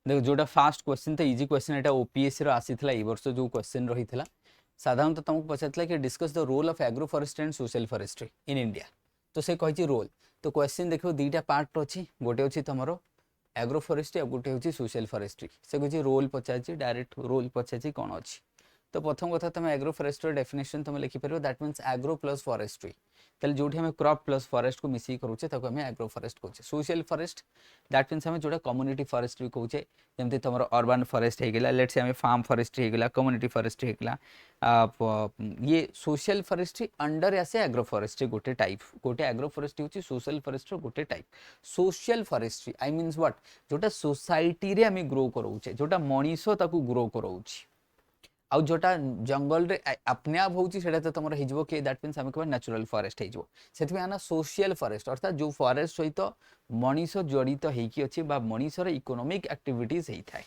देखो जोटा first question तो इजी क्वेश्चन एटा ओपीएससी रो आसीथिला ए वर्ष जो क्वेश्चन रहिथिला साधारणतः तुमको पचारथिला कि discuss the role of agro forestry and social forestry in India. तो से कहिछि रोल। तो क्वेश्चन देखो दुईटा पार्ट अछि, गोटे अछि तमरो एग्रो फॉरेस्ट्री और गोटे अछि सोशल फॉरेस्ट्री। से कहिछि रोल पचारछि, डायरेक्ट रोल पचारछि कोन अछि। तो प्रथम कथा तुम एग्रो फॉरेस्ट्री डेफिनेशन तुम लिखि परबो, that means agro plus forestry. तले जोठी हम क्रॉप प्लस फॉरेस्ट को मिसी करूचे ताको हम एग्रो फॉरेस्ट कहूचे। सोशल फॉरेस्ट दैट मींस हम जोटा कम्युनिटी फॉरेस्ट्री कहूचे, जेमति तमरो अर्बन फॉरेस्ट हे गेला, लेट्स से हम फार्म फॉरेस्ट्री हे गेला, कम्युनिटी फॉरेस्ट्री हे गेला। ये सोशल फॉरेस्ट्री अंडर आसे एग्रो फॉरेस्ट्री गोटे टाइप। गोटे एग्रो फॉरेस्ट्री होची सोशल फॉरेस्ट्री गोटे type. Social forestry I means what, जोटा सोसाइटी रे हम ग्रो करूचे, जोटा मनीषो ताकू ग्रो करूची। आउ जोटा जंगल रे अपने आप होची सेटा तो तमरो हिजबो के दैट मींस हम कहबा नेचुरल फॉरेस्ट हिजबो। सेथि आना सोशल फॉरेस्ट अर्थात जो फॉरेस्ट सहित मनीष जड़ित हेकी अछि बा मनीषर इकोनॉमिक एक्टिविटीज हेई थाए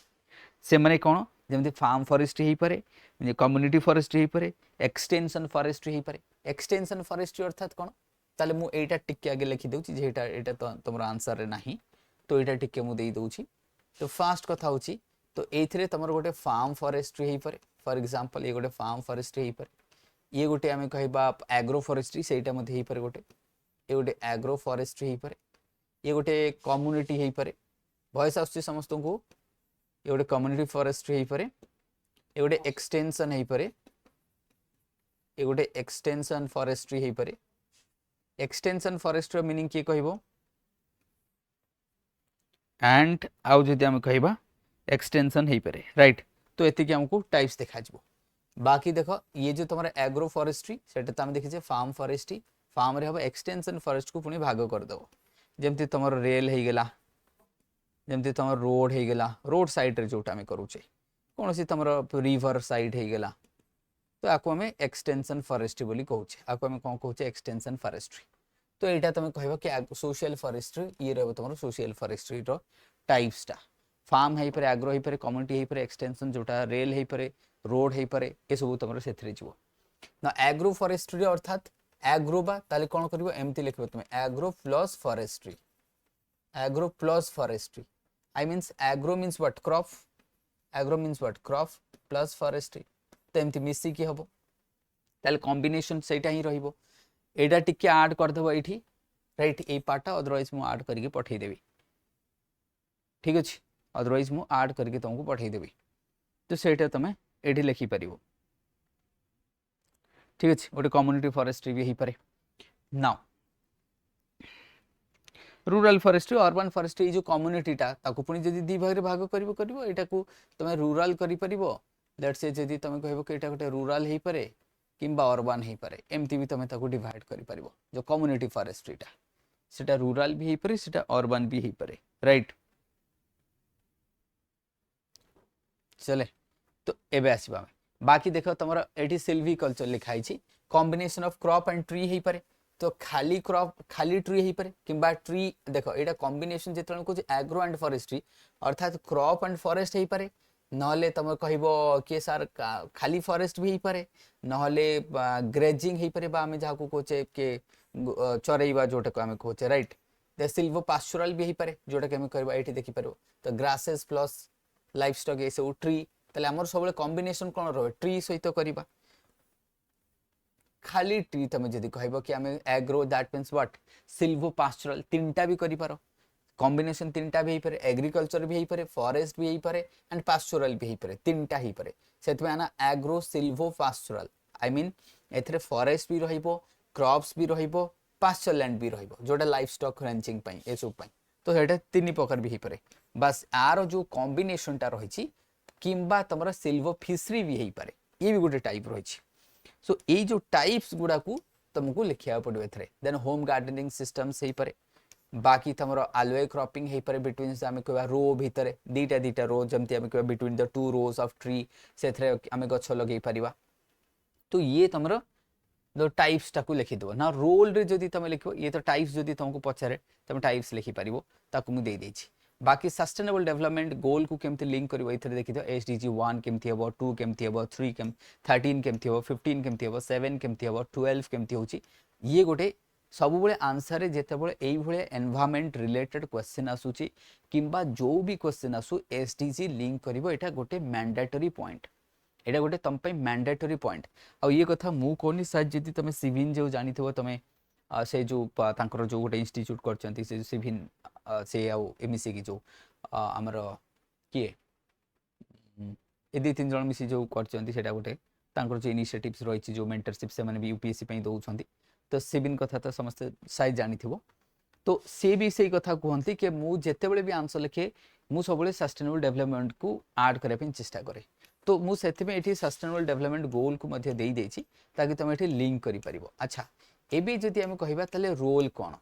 से माने कोन, जेमति फार्म फॉरेस्ट हेई पारे, कम्युनिटी फॉरेस्ट हेई पारे, एक्सटेंशन फॉरेस्ट हेई पारे। एक्सटेंशन फॉरेस्ट अर्थात कोन, ताले मु एटा टिके आगे लिखि देउची जे एटा तो तमरो आंसर रे नाही, तो एटा टिके मु देई दोउची। तो फास्ट कथा होची, तो एथिरे तमरो गोटे फार्म फॉरेस्ट्री हेई पारे। फॉर एग्जांपल ये गोटे फार्म फॉरेस्ट्री हेई पारे, ये गोटे आमे कहबा एग्रो फॉरेस्ट्री सेटा मध्ये हेई पारे। गोटे ये गोटे एग्रो फॉरेस्ट्री हेई पारे, ये गोटे कम्युनिटी हेई पारे। वॉइस आछी समस्त को, ये गोटे कम्युनिटी फॉरेस्ट्री हेई पारे, ये गोटे एक्सटेंशन हेई पारे, ये गोटे एक्सटेंशन फॉरेस्ट्री हेई पारे। एक्सटेंशन फॉरेस्ट्री मीनिंग की कहबो, एंड आउ जदि आमे कहबा एक्सटेंशन हेई पारे, राइट। तो एति कि हमको टाइप्स देखा जबो। बाकी देखो ये जो तुम्हारा एग्रो फॉरेस्ट्री सेटा तो हम देखिए फार्म फॉरेस्ट्री, फार्म रे हबो एक्सटेंशन फॉरेस्ट को पुनी भाग कर दबो। जेमति तमर रेल हे गेला, जेमति तमर रोड हे गेला, रोड साइड रे जोटा हम करूचे, कोनोसी तमर रिवर साइड हे गेला, तो आको हमें एक्सटेंशन फॉरेस्ट्री बोली कहूचे। आको हमें कोन कहूचे एक्सटेंशन फॉरेस्ट्री। तो एटा तुम कहबो कि सोशल फॉरेस्ट्री ये रहबो तमर सोशल फॉरेस्ट्री रो टाइप्स टा। फार्म हे पर, एग्रो हे पर, कम्युनिटी हे पर, एक्सटेंशन जोटा रेल हे पर, रोड हे पर, ए सब तमरो सेथरे जीवो ना। एग्रो फॉरेस्ट्री अर्थात एग्रो बा ताले कोन करबो एमती लिखबो तुम agro plus forestry. Agro plus forestry I means agro means what, crop. Agro means what, crop plus forestry. तो एमती मिसी की हबो, ताले कॉम्बिनेशन सेटा ही रहिबो। एटा टिके ऐड कर देबो एठी, राइट। ए पार्ट अदरवाइज मु ऐड करके पठै देबी, ठीक अछि। अदरवाइज मु ऐड करके तुमको पठै देबी, तो सेटा तमे एठी लिखि परिबो, ठीक अछि। गोटे कम्युनिटी फॉरेस्ट्री भी हेई पारे। Now rural forestry, urban forestry, जो कम्युनिटी टा ताकू पुनी जदी दी भाग रे भाग करिवो एटा को तमे रूरल करि परिबो। लेट्स से जदी तमे कहबो कि एटा गोटे रूरल हेई पारे किंबा अर्बन हेई पारे, एमती भी तमे ताकू डिवाइड करि परिबो। जो कम्युनिटी फॉरेस्ट्री टा सेटा रूरल भी हेई पारे, सेटा अर्बन भी हेई पारे, राइट। चले तो एबे आसीबा बाकी देखो तमरा एठी सिल्वीकल्चर लिखाई छी, combination of crop and tree हेई पारे। तो खाली क्रॉप खाली ट्री हेई पारे किंबा ट्री, देखो एटा कॉम्बिनेशन जेतरण को एग्रो एंड फॉरेस्ट्री अर्थात क्रॉप एंड फॉरेस्ट हेई पारे। नहले तम कहबो कि सर खाली फॉरेस्ट भी हेई पारे, नहले ग्रेजिंग हेई पारे बा हमें जाको कोचे के चरैबा जोटा को हमें कोचे, राइट। द सिल्वो पास्चुरल भी हेई पारे जोटा के हमें करबा एठी देखि पारो। तो ग्रासेस प्लस लाइफ स्टॉक ए सब ट्री, ताले हमर सबले कॉम्बिनेशन कोन रहबे ट्री सहित करिबा। खाली ट्री तमे जदी कहबो कि हमें एग्रो दैट मींस व्हाट, सिल्वो पास्चुरल तीनटा भी करि पारो। कॉम्बिनेशन तीनटा भी हेई पारे, एग्रीकल्चर भी हेई पारे, फॉरेस्ट भी हेई पारे एंड पास्चुरल भी हेई पारे, तीनटा हेई पारे। सेतमे आना एग्रो सिल्वो पास्चुरल आई मीन एथरे फॉरेस्ट भी रहिबो, क्रॉप्स भी रहिबो, पास्चर लैंड भी रहिबो जोटा लाइफ स्टॉक रेंचिंग पई ए सब पई। तो हेटा तीन प्रकार भी हेई पारे। बस आरो जो कॉम्बिनेशन टा रहिछि किंबा तमरा सिल्वो फिशरी भी हेई पारे, ये भी गोटे टाइप रहिछि। सो ए जो टाइप्स गुडा को तुमको लिखिया पड़बे एथरे। देन होम गार्डनिंग सिस्टम्स हेई पारे। बाकी तमरो आलवे क्रॉपिंग हेई पारे बिटवीन से हमें कहबा रो भीतर दीटा रो, जमती हमें कहबा between the two rows of tree सेथरे हमें गछ लगेई परिबा। तो ये तमरो दो टाइप्स टाकू लिखि दो ना। रोल रे जदी तमे लिखो ये तो टाइप्स जदी तुमको पचारे तमे टाइप्स लिखि परिबो, ताकू मु दे देछि। बाकी सस्टेनेबल डेवलपमेंट गोल को केमते लिंक करिवो एथरे देखि दो। एसडीजी 1 केमती हबो, 2 केमती हबो, 13 केमती हबो, 15 केमती हबो, 7 केमती हबो, 12 केमती होची, ये गोटे सब बेले आंसर रे जेतेबेले एई भले एनवायरनमेंट रिलेटेड क्वेश्चन आसुची किंबा जो भी क्वेश्चन आसु एसडीजी लिंक करिवो एटा गोटे मैंडेटरी पॉइंट एटा गोटे तम पे मैंडेटरी पॉइंट आ ये कथा मु कोनी साइड जदी तमे सिविन जो जानिथिबो तमे से जो तांकर जो गोटे इंस्टीट्यूट करचंती से सिविन से आ एमसी की जो हमर किए ए दी तीन जन मिसी जो करचंती सेटा गोटे तांकर जो इनिशिएटिव्स रही जो मेंटरशिप से माने भी यूपीएससी पे दउछंती तो सिविन कथा तो समस्त साइज जानिथिबो तो से भी सही कथा कहती कि मु जेतेबेले भी आंसर लिखे मु सबले सस्टेनेबल डेवलपमेंट को ऐड करे पे चेष्टा करे तो मु सेति में एठी सस्टेनेबल डेवलपमेंट गोल को मध्ये देई देछि ताकि तुम एठी लिंक करि परिबो। अच्छा एबे जदि हम कहबा तले रोल कोन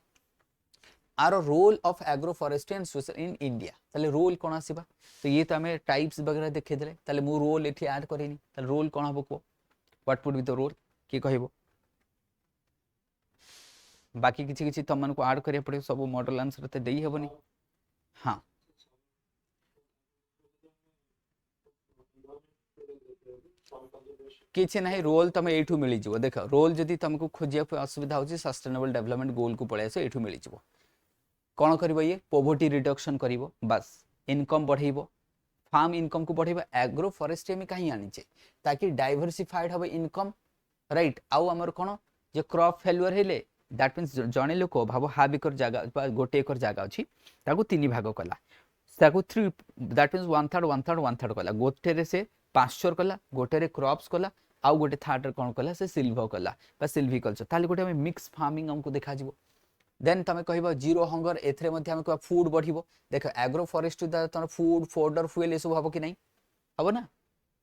आर role of agro forestry and social in India तले रोल कोन आसीबा तो ये तो हमें टाइप्स वगैरह देखे देले तले मु रोल एठी ऐड करेनी तले रोल कोन हबो को what would be the role की कहबो बाकी किसी किसी तुम मन को ऐड करिया पड़े सब मॉडल आंसर ते देई हेबनी। हाँ किसी ना रोल तुम एठू मिल जाव देख रोल जदि तुमको खोजिया असुविधा होची सस्टेनेबल डेवलपमेंट गोल को पळे आसो एठू मिल जाव कौन करिवो ये पोवर्टी रिडक्शन करिवो बस इनकम बढ़ाइबो फार्म इनकम को बढ़ाइबो एग्रो फॉरेस्ट्री में कहीं आनीचे ताकि डाइवर्सिफाइड हबो इनकम राइट आउ हमर कोन जे क्रॉप फेल्युअर हेले दैट मीन्स जने लोक भाव हाफ एकर जगह गोटे एकर जगह अच्छी ताको तीन भाग कला ताको three that means one third कला गोटे रे से पास्चर कला गोटे रे क्रॉप्स कला आउ गोटे थर्ड रे कोन कला से सिल्वर कला बा सिल्विकल्चर ताले गोटे हम मिक्स फार्मिंग हमको देखा जिवो देन तमे कहबो जीरो हंगर एथरे मध्ये हम कहबा फूड बढ़िबो देखो एग्रो फॉरेस्ट्री दा तन फूड फोडर फ्यूल ए सब हबो कि नहीं हबो ना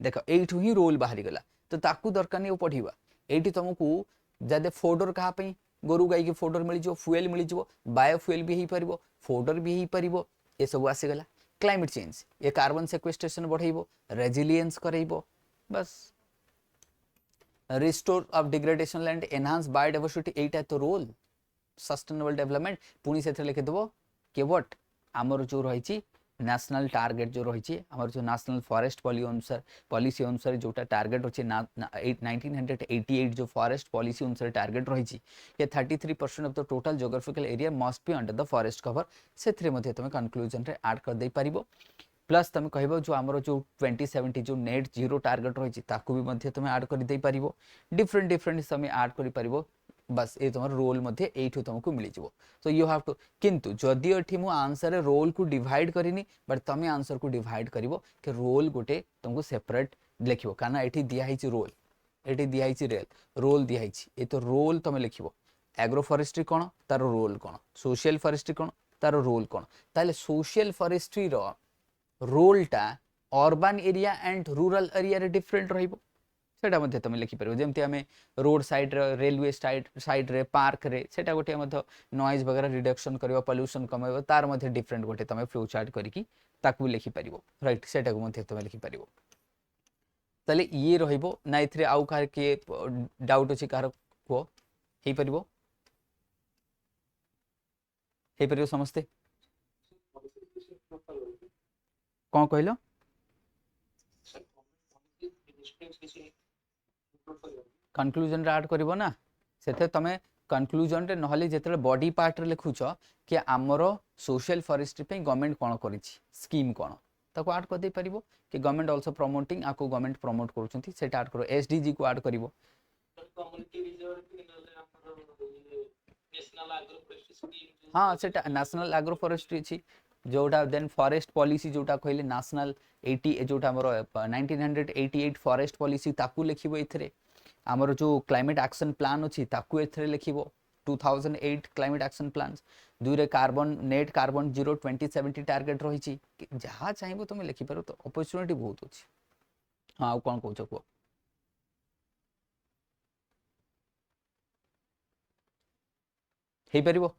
देखो एठू ही रोल बाहरी गला तो ताकू दरकार नहीं पढ़िबा एठी तुमको जदे फोडर कहा पे गोरु गाई के फोडर मिल जो फ्यूल मिल जो बायो फ्यूल भी ही परिबो फोडर भी ही परिबो ए सब आसी गला क्लाइमेट चेंज ये कार्बन सेक्वेस्ट्रेशन बढ़ाइबो रेजिलियंस करइबो बस restore of degradation land enhance biodiversity एटा तो रोल सस्टेनेबल डेवलपमेंट पुनी से लिखि देबो के व्हाट हमर जो रहिछि नेशनल टारगेट जो रहिछि हमर जो नेशनल फॉरेस्ट पॉलिसी अनुसार जोटा टारगेट अछि 1988 जो फॉरेस्ट पॉलिसी अनुसार टारगेट रहिछि ये 33% of the total geographical area must be under the forest cover सेथरे मध्ये तुम कंक्लूजन रे ऐड कर दे परिबो प्लस तुम कहबो जो हमर जो 2070 जो नेट जीरो टारगेट रहिछि ताकू भी मध्ये तुम ऐड कर दे परिबो डिफरेंट समय ऐड करि परिबो बस ये तुम रोल मध्ये एठू तुमको मिल जिवो सो यू हैव टू किंतु जदि एठी मु आंसर रोल को डिवाइड करिनी बट तमे आंसर को डिवाइड करिवो कि रोल गोटे तुमको सेपरेट लिखिवो काना एठी दिया हिची रोल एठी दिया हिची रोल दिया हिची ए तो रोल तमे लिखिवो एग्रो फॉरेस्ट्री कोन तार रोल कोन सोशल फॉरेस्ट्री कोन तार रोल कोन ताले सोशल फॉरेस्ट्री रो रोलटा urban area and rural area रे डिफरेंट रहिबो सेटा मध्ये तमे लिखि परबो जेमति हमें रोड साइड रेलवे साइड रे पार्क रे सेटा गोटे मध्ये नॉइज वगैरह रिडक्शन करबो पोल्यूशन कमाइबो तार मध्ये डिफरेंट गोटे तमे फ्लो चार्ट करिकि ताकू लिखि परिबो राइट सेटा को मध्ये तमे लिखि परिबो तले ये रहिबो ना इथरे आउ कार के डाउट अछि कार को हे परिबो समस्ते कोन कहलो कंक्लूजन रे ऐड करिवो ना सेते तमे कंक्लूजन रे नहले जेतले बॉडी पार्ट रे लिखुछ कि हमरो सोशल फॉरेस्ट्री पे गवर्नमेंट कोन करिछि स्कीम कोन ताको ऐड कर दे परिबो कि गवर्नमेंट आल्सो प्रमोटिंग आको गवर्नमेंट प्रमोट करूछंती सेटा ऐड करो एसडीजी को ऐड करिवो community reserve national agro forestry scheme हां सेटा नेशनल एग्रो फॉरेस्ट्री छी जोटा देन फॉरेस्ट पॉलिसी जोटा कहले नेशनल 80 जोटा हमरो 1988 फॉरेस्ट पॉलिसी ताकू लिखिबो इथरे हमर जो क्लाइमेट एक्शन प्लान अछि ताकू एथरे लिखिबो 2008 क्लाइमेट एक्शन प्लान्स दुरे कार्बन नेट कार्बन 0 2070 टारगेट रहिछि जहा चाहिबो तुम लिखि पारो तो अपॉर्चुनिटी बहुत अछि हां कोन कहू छ को हे परिबो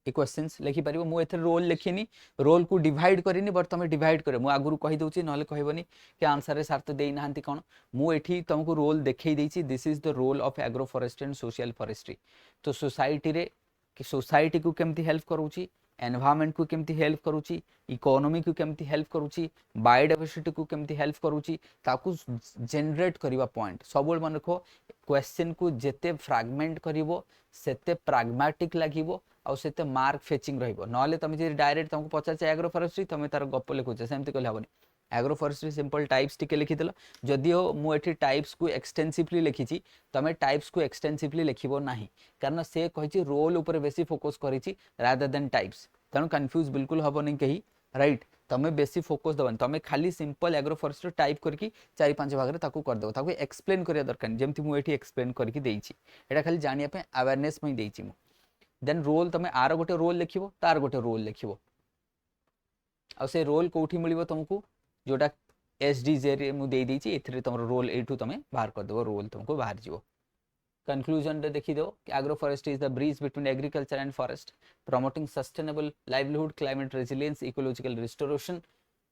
ए क्वेश्चंस लिखि परिबो मु एथे रोल लिखिनी रोल को डिवाइड करिनी बट तमे डिवाइड करे मु आगुरु कहि दोछि नले कहबनी कि आंसर रे सार्थ देई नाहंती कोन मु एठी तुमको रोल देखै दैछि this is the role of agro forestry and social forestry तो सोसाइटी रे कि सोसाइटी को केमती हेल्प करूछि एनवायरनमेंट को केमती हेल्प करूची, इकोनॉमी को केमती हेल्प करूची, बायोडाइवर्सिटी को केमती हेल्प करूची, ताकू जनरेट करबा पॉइंट सब मन रखो। क्वेश्चन को जेते फ्रैगमेंट करिवो सेते प्रैग्मेटिक लागिवो आउ सेते मार्क फेचिंग रहिबो। नले तमे जे डायरेक्ट तुमको पचार एग्रो फॉरेस्ट्री तमे तार गप लिखुछ सेमती कहले हबनी। एग्रो फॉरेस्ट्री सिंपल टाइप्स टिके लिखिदेल, जदिओ मु एठी टाइप्स को एक्सटेंसिवली लिखिछि तमे टाइप्स को एक्सटेंसिवली लिखिबो नाही, कारण से कहिछि रोल ऊपर बेसी फोकस करिछि रादर देन टाइप्स, तेणु कन्फ्यूज बिल्कुल हबनी कहीं, राइट। तमे बेसी फोकस दबन, तमे खाली सिंपल एग्रो फॉरेस्ट्री टाइप करके 4-5 भाग रे ताकू कर देबो, ताकू एक्सप्लेन करिया दरकार जेमति मु एठी एक्सप्लेन करके देइछि, एटा खाली जानिया पे अवेयरनेस में देइछि मु। देन रोल तमे आर गोटे रोल लिखिबो, तार गोटे रोल लिखिबो, आ से रोल कोठी मिलिबो तुमको जोटा एसडीजे रे मु देइ देइछि, एथिरे तमरो रोल एठू तमे बाहर कर देबो, रोल तुमको बाहर जिवो। कंक्लूजन रे देखि दो कि agro forestry is the bridge between agriculture and forest, promoting sustainable livelihood, climate resilience, ecological restoration.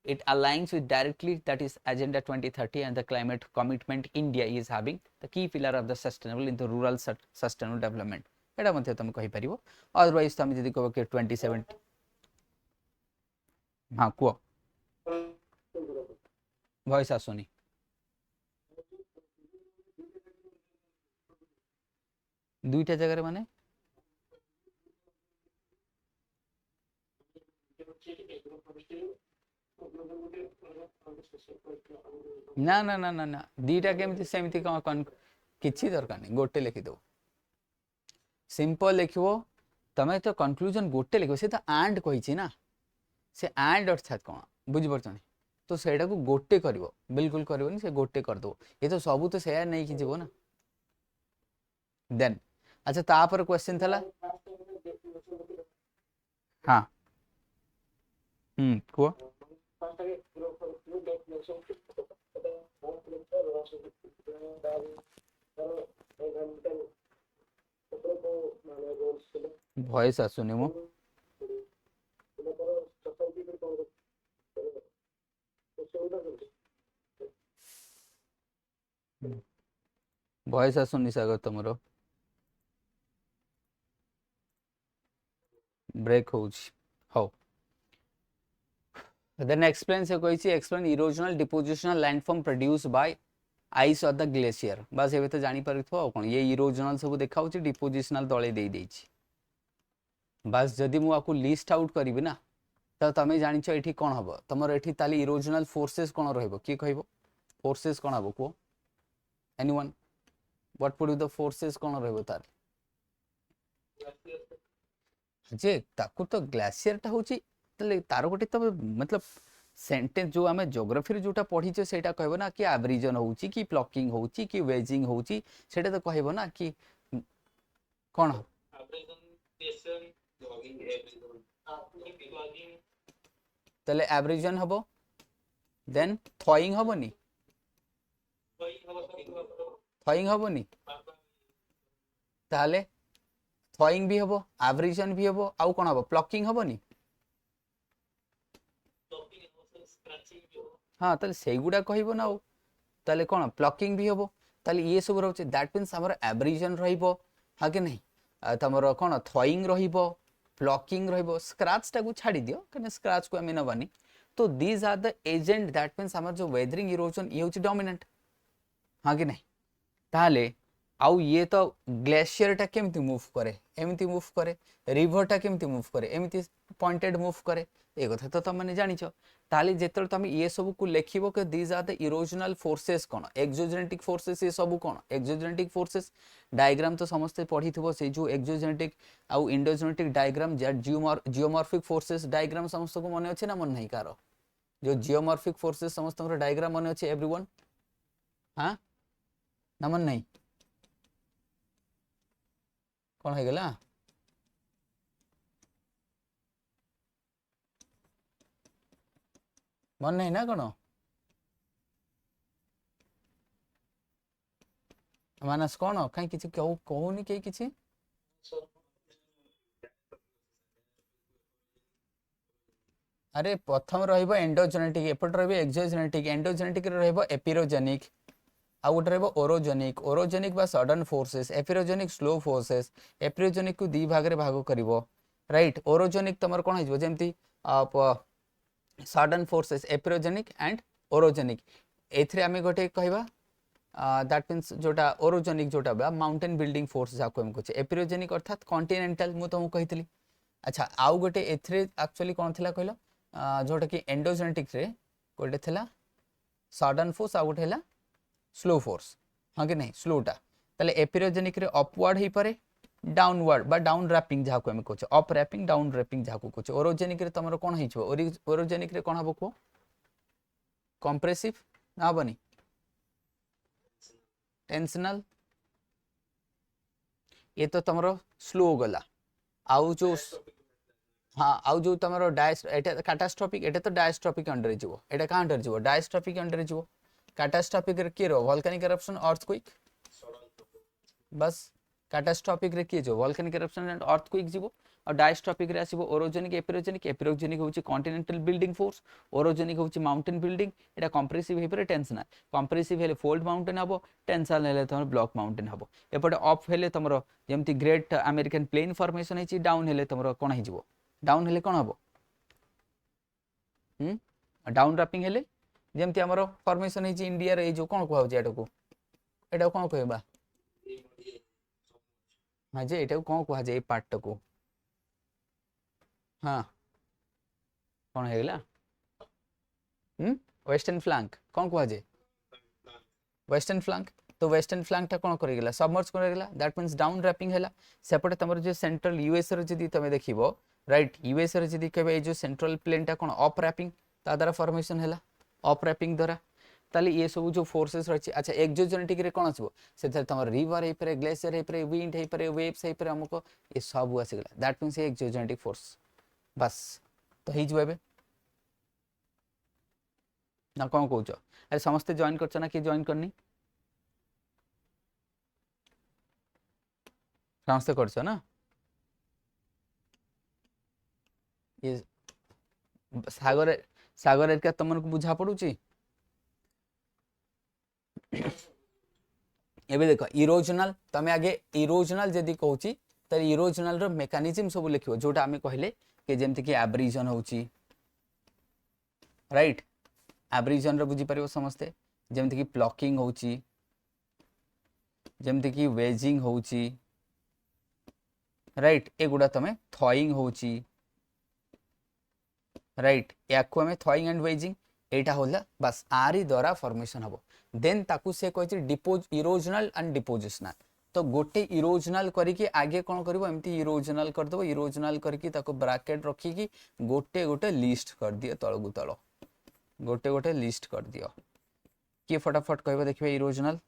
It aligns with directly that is Agenda 2030 and the climate commitment India is having, the key pillar of the sustainable in the rural sustainable development. एटा मध्ये तुम कहि परिबो। Otherwise तुम जदि कहबो कि 27 हां को voice आसुनी दुईटा जगह रे माने ना ना ना ना ना दीटा केमती सेमती कौन किछि दरकार नहीं, गोटे लिखि दो सिंपल लिखिबो तमे तो कंक्लूजन गोटे लिखिबो, से तो एंड कहिछि ना, से एंड अर्थात कोन बुझि परछनी, तो सेटा को गोटे करिवो, बिल्कुल करिवोनी, से गोटे कर दो, ये तो सब तो शेयर नहीं कि जीवो ना। देन अच्छा तापर क्वेश्चन थला हां को वॉइस आसुनी मो वॉइस आसुनी सागर तुमरो ब्रेक होउछ हो। देन एक्सप्लेन से कहिछि explain erosional depositional landform produce by ice of the glacier, बस एबे तो जानि परथो कोन ये इरोजनल सब देखाउछि, डिपोजिशनल तळे देई देछि, बस जदि मु आकु लिस्ट आउट करिवि ना तो तमे जानिछ एठी कोन हबो, तमर एठी ताली इरोजनल फोर्सेस कोन रहइबो, की कहइबो फोर्सेस कोन हबो को anyone what would be the forces कोन रहइबो तार जे ताकू तो ग्लेशियर ता होची, तले तार गोटे तो मतलब सेंटेंस जो आमे ज्योग्राफी रे जोटा पढी छे सेटा कहबो ना कि एवरीजन होची कि प्लकिंग होची कि वेजिंग होची, सेटा तो कहबो ना कि कोन तले एवरीजन हबो, देन थॉइंग हबोनी, थॉइंग हबोनी ताले थॉइंग भी हबो, एवरीजन भी हबो, आउ कोन हबो प्लकिंग हबोनी, हाँ ताले सेगुडा कहबो ना, ताले कोन प्लकिंग भी हबो, ताले ये सब रहउचे, दैट मींस हमर एवरीजन रहिबो, हा कि नहीं तमरो कोन थॉइंग रहिबो, प्लकिंग रहिबो, स्क्रैच टा को छाडी दियो कने स्क्रैच को हमें नबानी, तो these are the agent, that means हमर जो वेदरिंग इरोजन ये होची डोमिनेंट, हा कि नहीं ताले आउ ये तो ग्लेशियर टा केमती मूव करे, एमती मूव करे, रिवर टा केमती मूव करे, एमती पॉइंटेड मूव करे, ए कथा तो तुम माने जानिछो। ताली जेतल तुम ये सब को लेखिबो कि these are the erosional forces कोन, एक्सोजेनेटिक फोर्सेस ये सब कोन, एक्सोजेनेटिक फोर्सेस डायग्राम तो समस्त पढिथिबो, से जो एक्सोजेनेटिक आउ endogenetic diagram jet geomorphic forces diagram समस्त को मने अछि ना मन नहीं कार, जो जियोमॉर्फिक फोर्सेस समस्त डायग्राम मने अछि एवरीवन, हां ना मन नहीं कौन है गला मन नहीं ना कौन मानस कौन कहीं किसी कहूनी कहीं किसी अरे प्रथम रहिबो एंडोजेनेटिक, एपट रहिबो एक्सोजेनेटिक, एंडोजेनेटिक रे रहिबो एपिरोजेनिक, आ गोटे रहिबो ओरोजेनिक, ओरोजेनिक बा sudden forces, epeirogenic slow forces, epeirogenic को दी भाग रे भाग करिवो, राइट ओरोजेनिक तुम कौन हो जमती sudden forces epeirogenic and orogenic एथरे आमे गोटे कहबा दैट मीन्स जोटा ओरोजेनिक जोटा बा माउंटेन बिल्डिंग फोर्स जाको हम कहछे एपिरोजेनिक अर्थात कॉन्टिनेंटल मु तुमको कहितली अच्छा आउ गोटे एथरे एक्चुअली कौन थिला कहलो जोटा कि एंडोजेनेटिक रे गोटे थिला सडन फोर्स आ गोटे हैला स्लो फोर्स हाँ कि नहीं स्लोटा ताले एपिरोजेनिक रे अपवर्ड ही पारे डाउनवर्ड बा डाउन रैपिंग जहाँ को हम कहछे अप रैपिंग डाउन रैपिंग जहाँ को कहछे ओरोजेनिक रे तमरो कोन हिचो ओरोजेनिक रे कोन हबो को कंप्रेसिव ना हबनी टेंशनल ये तो तमरो स्लो गला आउ जो हाँ आउ जो तमरो डायस एटा कैटास्ट्रोफिक एटा तो डायस्ट्रोफिक अंडर जीवो एटा का अंडर जीवो डायस्ट्रोफिक अंडर जीवो कैटास्ट्रोफिक रे के रो वोल्केनिक इरप्शन अर्थक्वेक बस कैटास्ट्रोफिक रे के जो वोल्केनिक इरप्शन एंड अर्थक्वेक जीवो और डायस्ट्रोफिक रे आसीबो ओरोजेनिक एपिरोजेनिक होची कॉन्टिनेंटल बिल्डिंग फोर्स ओरोजेनिक होची माउंटेन बिल्डिंग एटा कंप्रेसिव हे पर टेंशनल कंप्रेसिव हेले फोल्ड माउंटेन हबो टेंशनल हेले तमर ब्लॉक माउंटेन हबो एपटे अप हेले तमर जेमति ग्रेट अमेरिकन प्लेन फॉर्मेशन हेची डाउन हेले तमर कोन हे जीवो डाउन हेले कोन हबो डाउन रैपिंग हेले जेमति हमरो फॉर्मेशन हेची इंडिया रे जो कोन कहौ जे एटा कोन कहबा हाँ जे एटा कोन कहौ जे ए पार्ट को हाँ कौन है वेस्टर्न फ्लांक कौन कह जे वेस्टर्न फ्लांक तो वेस्टर्न फ्लांक टा कौन करेगला सबमर्ज करेगला दैट मींस डाउन रैपिंग हैला सेपटे तमर जो सेंट्रल यूएस रे जदी तमे देखिबो राइट यूएस रे जदी कहबे ए जो सेंट्रल प्लेन टा कौन अप रैपिंग ता द्वारा फॉर्मेशन हैला अप रैपिंग द्वारा ताले ये सब जो फोर्सेस रही अच्छा एक्सोजेनेटिक रे कौन आसबो से तमर रिवर हे परे ग्लेशियर हे परे विंड हे परे वेव्स हे परे हमको ये सब आसीगला दैट मींस एक्सोजेनेटिक फोर्स बस तो ही जबे ना कौन कहूच अरे समस्ते जॉइन करछ ना कि जॉइन करनी समस्ते करछ ना ये सागर सागर का तुमको बुझा पड़ुची एबे देखो इरोजनल तमे आगे इरोजनल जदी कहूची त इरोजनल रो मेकानिज्म सब लिखियो जोटा हमें कहले कि जेमति कि एब्रिजन होची राइट एब्रिजन रो बुझी परियो समस्ते जेमति कि प्लॉकिंग होची जेमति कि वेजिंग होची राइट एगुडा तमे थॉइंग होची राइट याको हमें थॉइंग एंड वेजिंग एटा होला बस आरी द्वारा फॉर्मेशन हबो देन ताकू से कहछि डिपोज इरोजनल एंड डिपोजिशनल तो गोटे इरोजनल करिके आगे कोन करबो एमती इरोजनल कर देबो इरोजनल करके ताको ब्रैकेट रखी कि गोटे गोटे लिस्ट कर दियो तळगु तळ गोटे गोटे लिस्ट कर दियो कि फटाफट कहबो देखिबे इरोजनल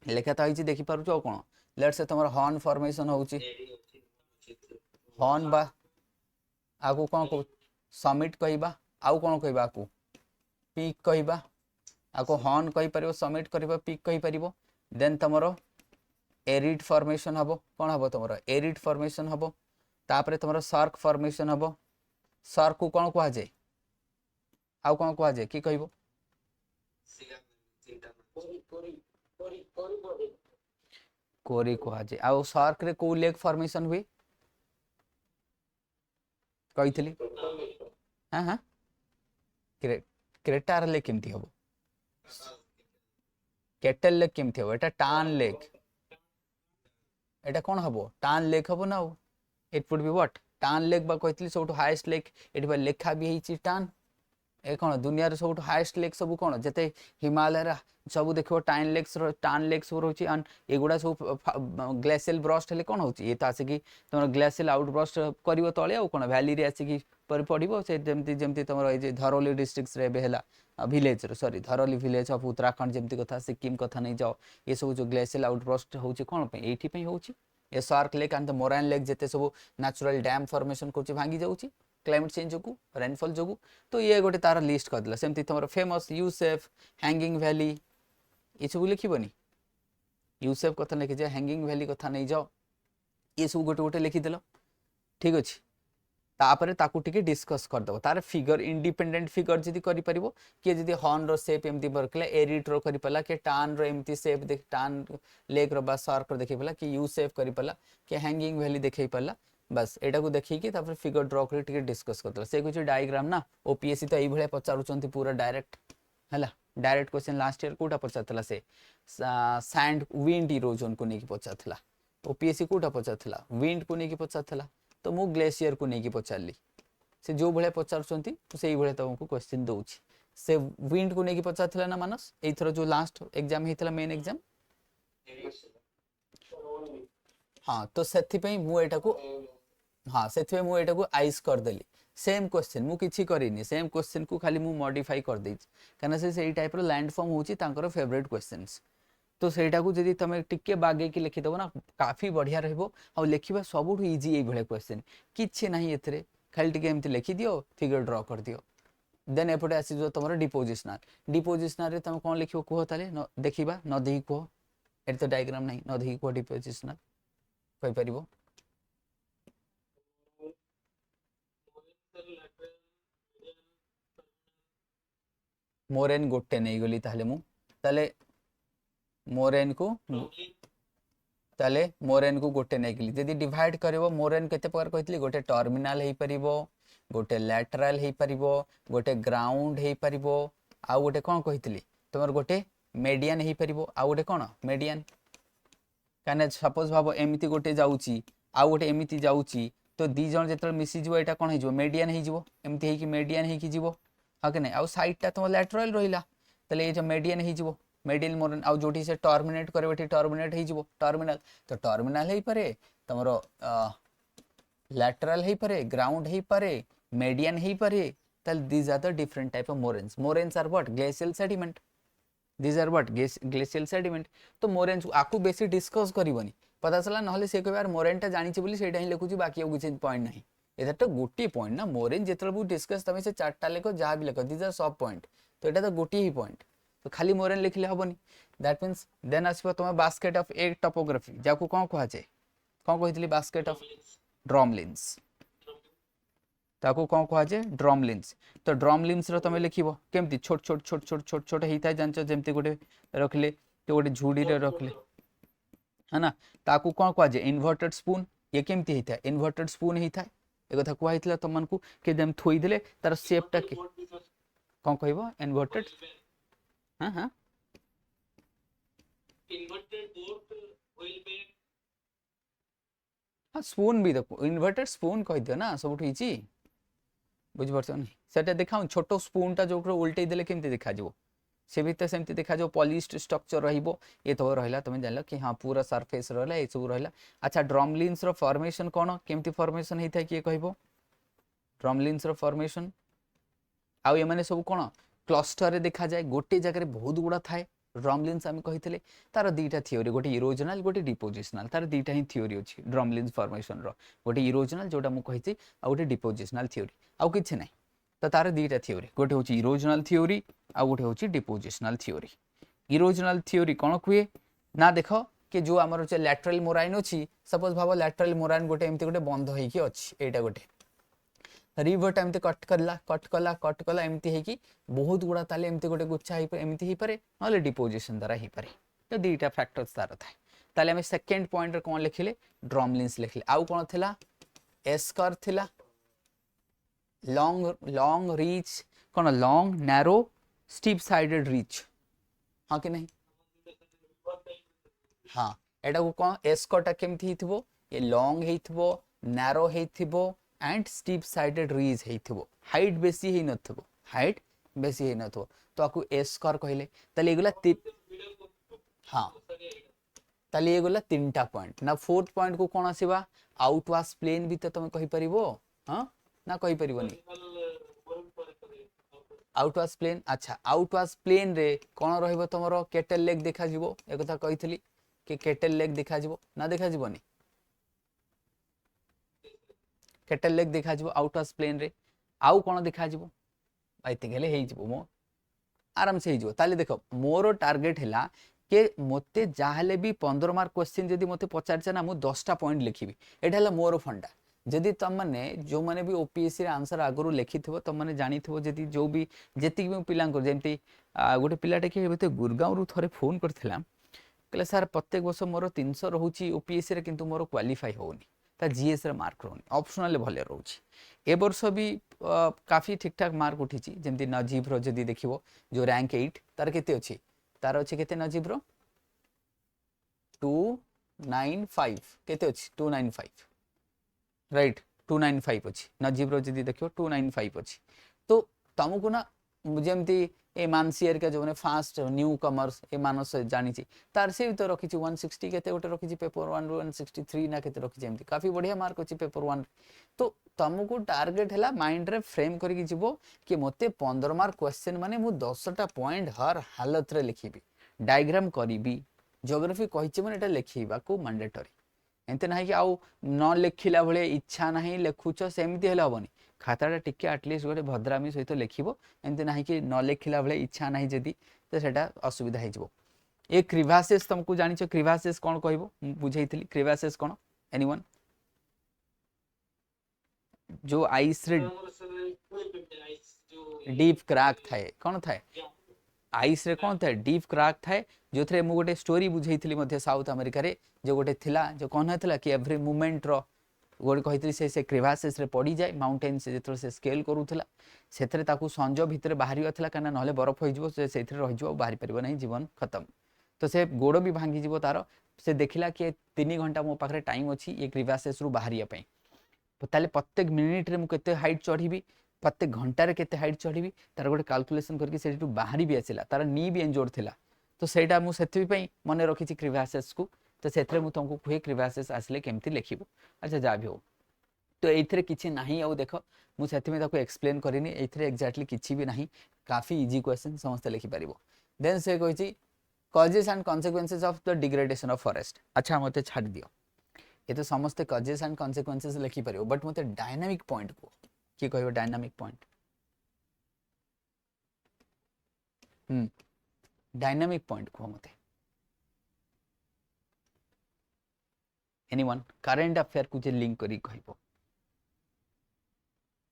लेखा त आइछि देखि पारु छ कोन लेट्स से तमर हॉर्न फॉर्मेशन होउछि हॉर्न बा आगु कोन को समिट कहबा आउ कोन कहबा आकु पीक कहबा आको हॉर्न कहि परिबो समिट करबो पीक कहि परिबो देन तमरो एरिड फॉर्मेशन हबो कोन हबो तमरो एरिड फॉर्मेशन हबो तापरे तमरो सर्क फॉर्मेशन हबो सर्क को कोन कहआ जे आउ कोन कहआ जे की कहबो कोरी कहआ जे आउ सर्क रे को लेग फॉर्मेशन हुई कहितली हां हां क्रेटार लेग केमती हबो केटल लेग केमती हबो एटा टान लेग एटा कोन हबो टान लेग हबो ना इट वुड बी व्हाट टान लेग बा कहितली सबटु हाईएस्ट लेग एटी बा लेखा भी हिची टान ए कोन दुनिया रे सबटु हाईएस्ट लेग सब कोन जते हिमालय रा सब देखो टान लेग्स रोची एंड एगुडा सब ग्लेशियल ब्रस्ट हेले कोन होची ये त आसे कि तमर ग्लेशियल आउटब्रस्ट करिवो तळे आ कोन वैली रे आसे कि पर पडिबो से जेमती जेमती तमर ए जे धरोली डिस्ट्रिक्ट्स रे बेहला विलेज रे sorry Dharoli village of Uttarakhand जेमती कथा सिक्किम कथा नहीं जाओ ये सब जो ग्लेशियल आउटब्रस्ट होची कोन पे एठी पे होची a cirque lake and the moraine lake जेते सब नेचुरल डैम फॉर्मेशन कोची भांगी जाउची क्लाइमेट चेंज जोगु रेनफॉल जोगु तो ये गोटे तार लिस्ट कर दिला सेमती तमर फेमस यूसेफ हैंगिंग वैली ये सब लिखिबनी यूसेफ कथा लिखि जा हैंगिंग वैली कथा नहीं जाओ ये सब गोटे गोटे लिखि देलो ठीक अछि तापर ताकू टिके डिस्कस कर दबो तार फिगर इंडिपेंडेंट फिगर जदी करि परिबो के जदी हॉर्न रो शेप एमती बरकले एरिट रो करि पला के टान रो एमती शेप देख टान लेग रो बा सर्क रो देखि पला कि यू शेप करि पला के हैंगिंग वैली देखि पला बस एटा को देखि कि तापर फिगर ड्रा करि टिके डिस्कस कर दला से कुछ डायग्राम ना ओपीएससी तो एई भले पचारुचंती पूरा डायरेक्ट हला डायरेक्ट क्वेश्चन लास्ट ईयर कोटा पचातला से सैंड विंड इरोजन को नेकी पचातला ओपीएससी कोटा पचातला विंड को नेकी पचातला तो मु ग्लेशियर को नेकी पचारली से जो भले पचारुचंती तो सेई भले तुमको क्वेश्चन दउची से विंड को नेकी पचातला ना मानस एथरो जो लास्ट एग्जाम हेतला मेन एग्जाम हाँ तो सेथि पई मु एटा को हाँ सेथि मु एटा को आइस कर देली सेम क्वेश्चन मु किछि करिनी सेम क्वेश्चन को खाली मु मॉडिफाई कर देई कना से सेई टाइप रो लैंड फॉर्म होची तांकर फेवरेट क्वेश्चंस तो सेटा को जदी तमे टिके बागे की लिखि दबो ना काफी बढ़िया रहबो आ लिखिबा सबुठ इजी एई भले क्वेश्चन किछि नाही एथरे खाली टिके एमति लिखि दियो फिगर ड्रा कर दियो देन एपटे आसी जो तमरो डिपोजिशनल रे तमे कोन लिखिबो कोह ताले देखिबा न देही कोह एत तो डायग्राम नाही न देही कोह डिपोजिशनल कहि परिबो मोरेन गोटे नहीं गली ताले मु ताले मोरेन को ताले मोरेन को गोटे नहीं गली जदी डिवाइड करबो मोरेन केते प्रकार कहितली गोटे टर्मिनल हेई परिबो गोटे लैटरल हेई परिबो गोटे ग्राउंड हेई परिबो आ गोटे कोन कहितली तमर गोटे मीडियन हेई परिबो आ गोटे कोन मीडियन काने सपोज भाबो एमिति गोटे जाउची आ गोटे एमिति जाउची तो दी जण जेतल मिसी जिवो एटा कोन हेजिवो मीडियन हेजिवो एमिति हेई कि मीडियन हेई कि जिवो हा के नै आ साइड टा तुम लैटरल रहिला तले ए जो मीडियन हेजिवो मीडियन मोरन आ जोठी से टर्मिनेट करबेठी टर्मिनेट हेजिवो टर्मिनल तो टर्मिनल हेई पारे तमरो लैटरल हेई पारे ग्राउंड हेई पारे मीडियन हेई पारे तल these are the different type of moraines are what glacial sediment these are what glacial sediment तो मोरेन्स आकु बेसी डिस्कस करबनी पता चला नहले से कहबार मोरेनटा जानिछि बोली सेटा ही लिखुछि बाकी और किछ पॉइंट नहीं एटा तो गोटी पॉइंट ना मोरेन जेतल बु डिस्कस तमे से चारटा लेखो जहां भी लेखो दीज आर सब पॉइंट तो एटा तो गोटी ही पॉइंट तो खाली मोरेन लिखले हबनी दैट मींस देन आसीबो तमे बास्केट ऑफ एग टोपोग्राफी जाको कोन कहै छै कोन कहितली बास्केट ऑफ ड्रमलिन्स ताको कोन कहै छै ड्रमलिन्स तो ड्रमलिन्स रो तमे लिखिबो केमती छोट छोट छोट छोट छोट छोट हेइता जानचो जेमती गोटे रखले तो गोटे झुडी रे रखले है ना ताकू कोन कहै छै इन्वर्टेड स्पून ये केमती हेइता इन्वर्टेड स्पून हेइता ए कथा कुआ हितला तमन को के देम थोई देले तार शेप टा के कोन कहबो इन्वर्टेड हां हां इन्वर्टेड बोट ऑयल बैग हां स्पून भी देखो इन्वर्टेड स्पून कहि दियो ना सब उठी छी बुझ परछन सेटा देखाउ छोटो स्पून टा जो उल्टे देले केमती देखा जबो से भी तो सेमती देखा जो पॉलिश्ड स्ट्रक्चर रहिबो ये तो रहला तमे जानलो कि हां पूरा सरफेस रहला ए सब रहला अच्छा ड्रमलिन्स रो फॉर्मेशन कोन केमती फॉर्मेशन हेता कि कहबो ड्रमलिन्स रो फॉर्मेशन आ ये माने सब कोन क्लस्टर रे देखा जाए गोटे जगह रे बहुत गुडा थाए ड्रमलिन्स हम कहितले तार दीटा थ्योरी गोटे इरोजनल गोटे डिपोजिशनल तार दीटा ही थ्योरी अछि ड्रमलिन्स फॉर्मेशन रो गोटे इरोजनल जोटा मु कहिछि आ गोटे डिपोजिशनल थ्योरी आ किछ नै तो तार दीटा थ्योरी गोटे होची इरोजनल थ्योरी आ गोटे होची डिपोजिशनल थ्योरी इरोजनल थ्योरी कोन कुए ना देखो कि जो हमर जे लैटरल मोराइन अछि सपोज भाबो लैटरल मोराइन गोटे एमती गोटे बंध होई कि अछि एटा गोटे रिवर टाइम कट कला एमती है कि बहुत गुड़ा ताले एमती गोटे गुच्छा ही एमती ही पारे नले डिपोजिशन द्वारा ही पारे तो दीटा फैक्टर्स तार थाए ताले हम सेकंड पॉइंट रे कोन लिखिले ड्रमलिन्स लिखिले आउ कोन थिला एस्कर थिला लॉन्ग रीच कोन long narrow steep sided ridge हां कि नहीं हां एटा को कोन एस्करटा केमथि हिथबो ये लॉन्ग हेथबो नैरो हेथबो एंड स्टीप साइडेड रीज हेथबो हाइट बेसी हे नथबो हाइट बेसी हे नथबो तो आकु एस्कर कहले तले एगुला हां तले एगुला तीनटा पॉइंट ना फोर्थ पॉइंट को कोन आसीबा आउट वास प्लेन भी तो तुम कहि परिबो हां ना कहि परिबोनी आउट वास प्लेन अच्छा आउट वास प्लेन रे कोन रहइबो तमरो केटल लेग देखा जिवो ए कथा कहितली कि केटल लेग देखा जिवो ना देखा जिवोनी केटल लेग देखा जिवो आउट वास प्लेन रे आउ कोन देखा जिवो आइते गेले हेइ जिवो मो आराम से हेइ जिवो ताले देखो मोरो टारगेट हैला के मते जाहले भी 15 मार्क क्वेश्चन जदी मते पचारछ ना मु 10टा पॉइंट लिखिबी एटा हला मोर फंडा जदि तुम मैंने जो मैंने भी ओपीएससी रे आंसर आगु लिखि तुम मैंने जानी जदि जो भी जी पिला जमी गोटे पिलाटे कि गुरगाँव रू थे फोन करथिला कहले सर प्रत्येक वर्ष मोर 300 रोचे ओपीएससी रे किंतु मोर क्वालिफाई होनी ता जीएस रे मार्क रोनी ऑप्शनल भले रोचे ए वर्ष भी काफी ठीक ठाक मार्क उठी जमी नजीब रो जदि देखिबो जो रैंक 8 तार केते अछि तार अछि केते नजीब रो 295 केते अछि 295 राइट 295 अछि नजीब रो जदि देखियो 295 अछि तो तुमको ना जमती ए मानसियर के जो ने फास्ट न्यू कमर्स ए मानस जानी तार से तो रखी 160 केते गोटे रखी पेपर 1 163 ना केते रखी जेमती काफी बढ़िया मार्क अछि पेपर 1 तो तुमको टार्गेट हैला माइंड रे फ्रेम करी जीवो कि मते 15 मार्क क्वेश्चन माने मु 10टा पॉइंट हर हालत रे लिखिबी डायग्राम करीबी ज्योग्राफी कहिछि माने एटा लिखिबा को मैंडेटरी एंते नाही कि आउ न लिखिला भले इच्छा नाही लेखुछ सेमती हेले हबनी खाताटा टिके एटलिस्ट गोटे भद्रामी सहित लिखिबो एंते नाही कि न लिखिला भले इच्छा नाही जदी तो सेटा असुविधा हे जिवो ए क्रिवासेस तुमको जानिछ क्रिवासेस कोन कहबो बुझैतली क्रिवासेस कोन एनीवन जो आइस रे डीप क्रैक थाए कोन थाए आइस रे कोन थाए डीप क्रैक थाए जो थरे मु गोटे स्टोरी बुझैतली मध्ये साउथ अमेरिका रे जो गोटे थिला जो कोन हथला कि एवरी मोमेंट रो गोटे कही से क्रिवासेस रे पड़ी जाए माउंटेन से जो से स्केल करूला से संज भितर बाहर कहीं ना बरफ हो से रही बाहरी पार नहीं जीवन खत्म तो से गोड़ भी भांगी तार से देखला कि 3 घंटा मो पाखे टाइम अच्छी ये क्रिवासेस रु बाहर ताले प्रत्येक मिनिट रे मुझे हाइट चढ़ी प्रत्येक घंटार केते हाइट चढ़ी तार गोटे कैलकुलेशन करके बाहरी भी आसला तार नी भी एंजोर्ड थिला तो सेटा मु सेथि मन रखी क्रिवासेस को तो से तुमको कहे क्रिवासेस आसले केमती लिखिबो अच्छा जा भी हो तो ये किसी ना आउ देख मुझे एक्सप्लेन करनी एक्जाक्टली किसी भी ना काफी इजी क्वेश्चन समस्त लिखिपर देन से कही causes and consequences of the degradation of forest अच्छा मत छाड़ दियो ये तो समस्त कजेस एंड कॉन्सिक्वेंसेस लिखिपर बट मत डायनामिक पॉइंट को किए कह डायनामिक पॉइंट डायनामिक पॉइंट कह मत एनीवन करेंट अफेयर को लिंक करी कहबो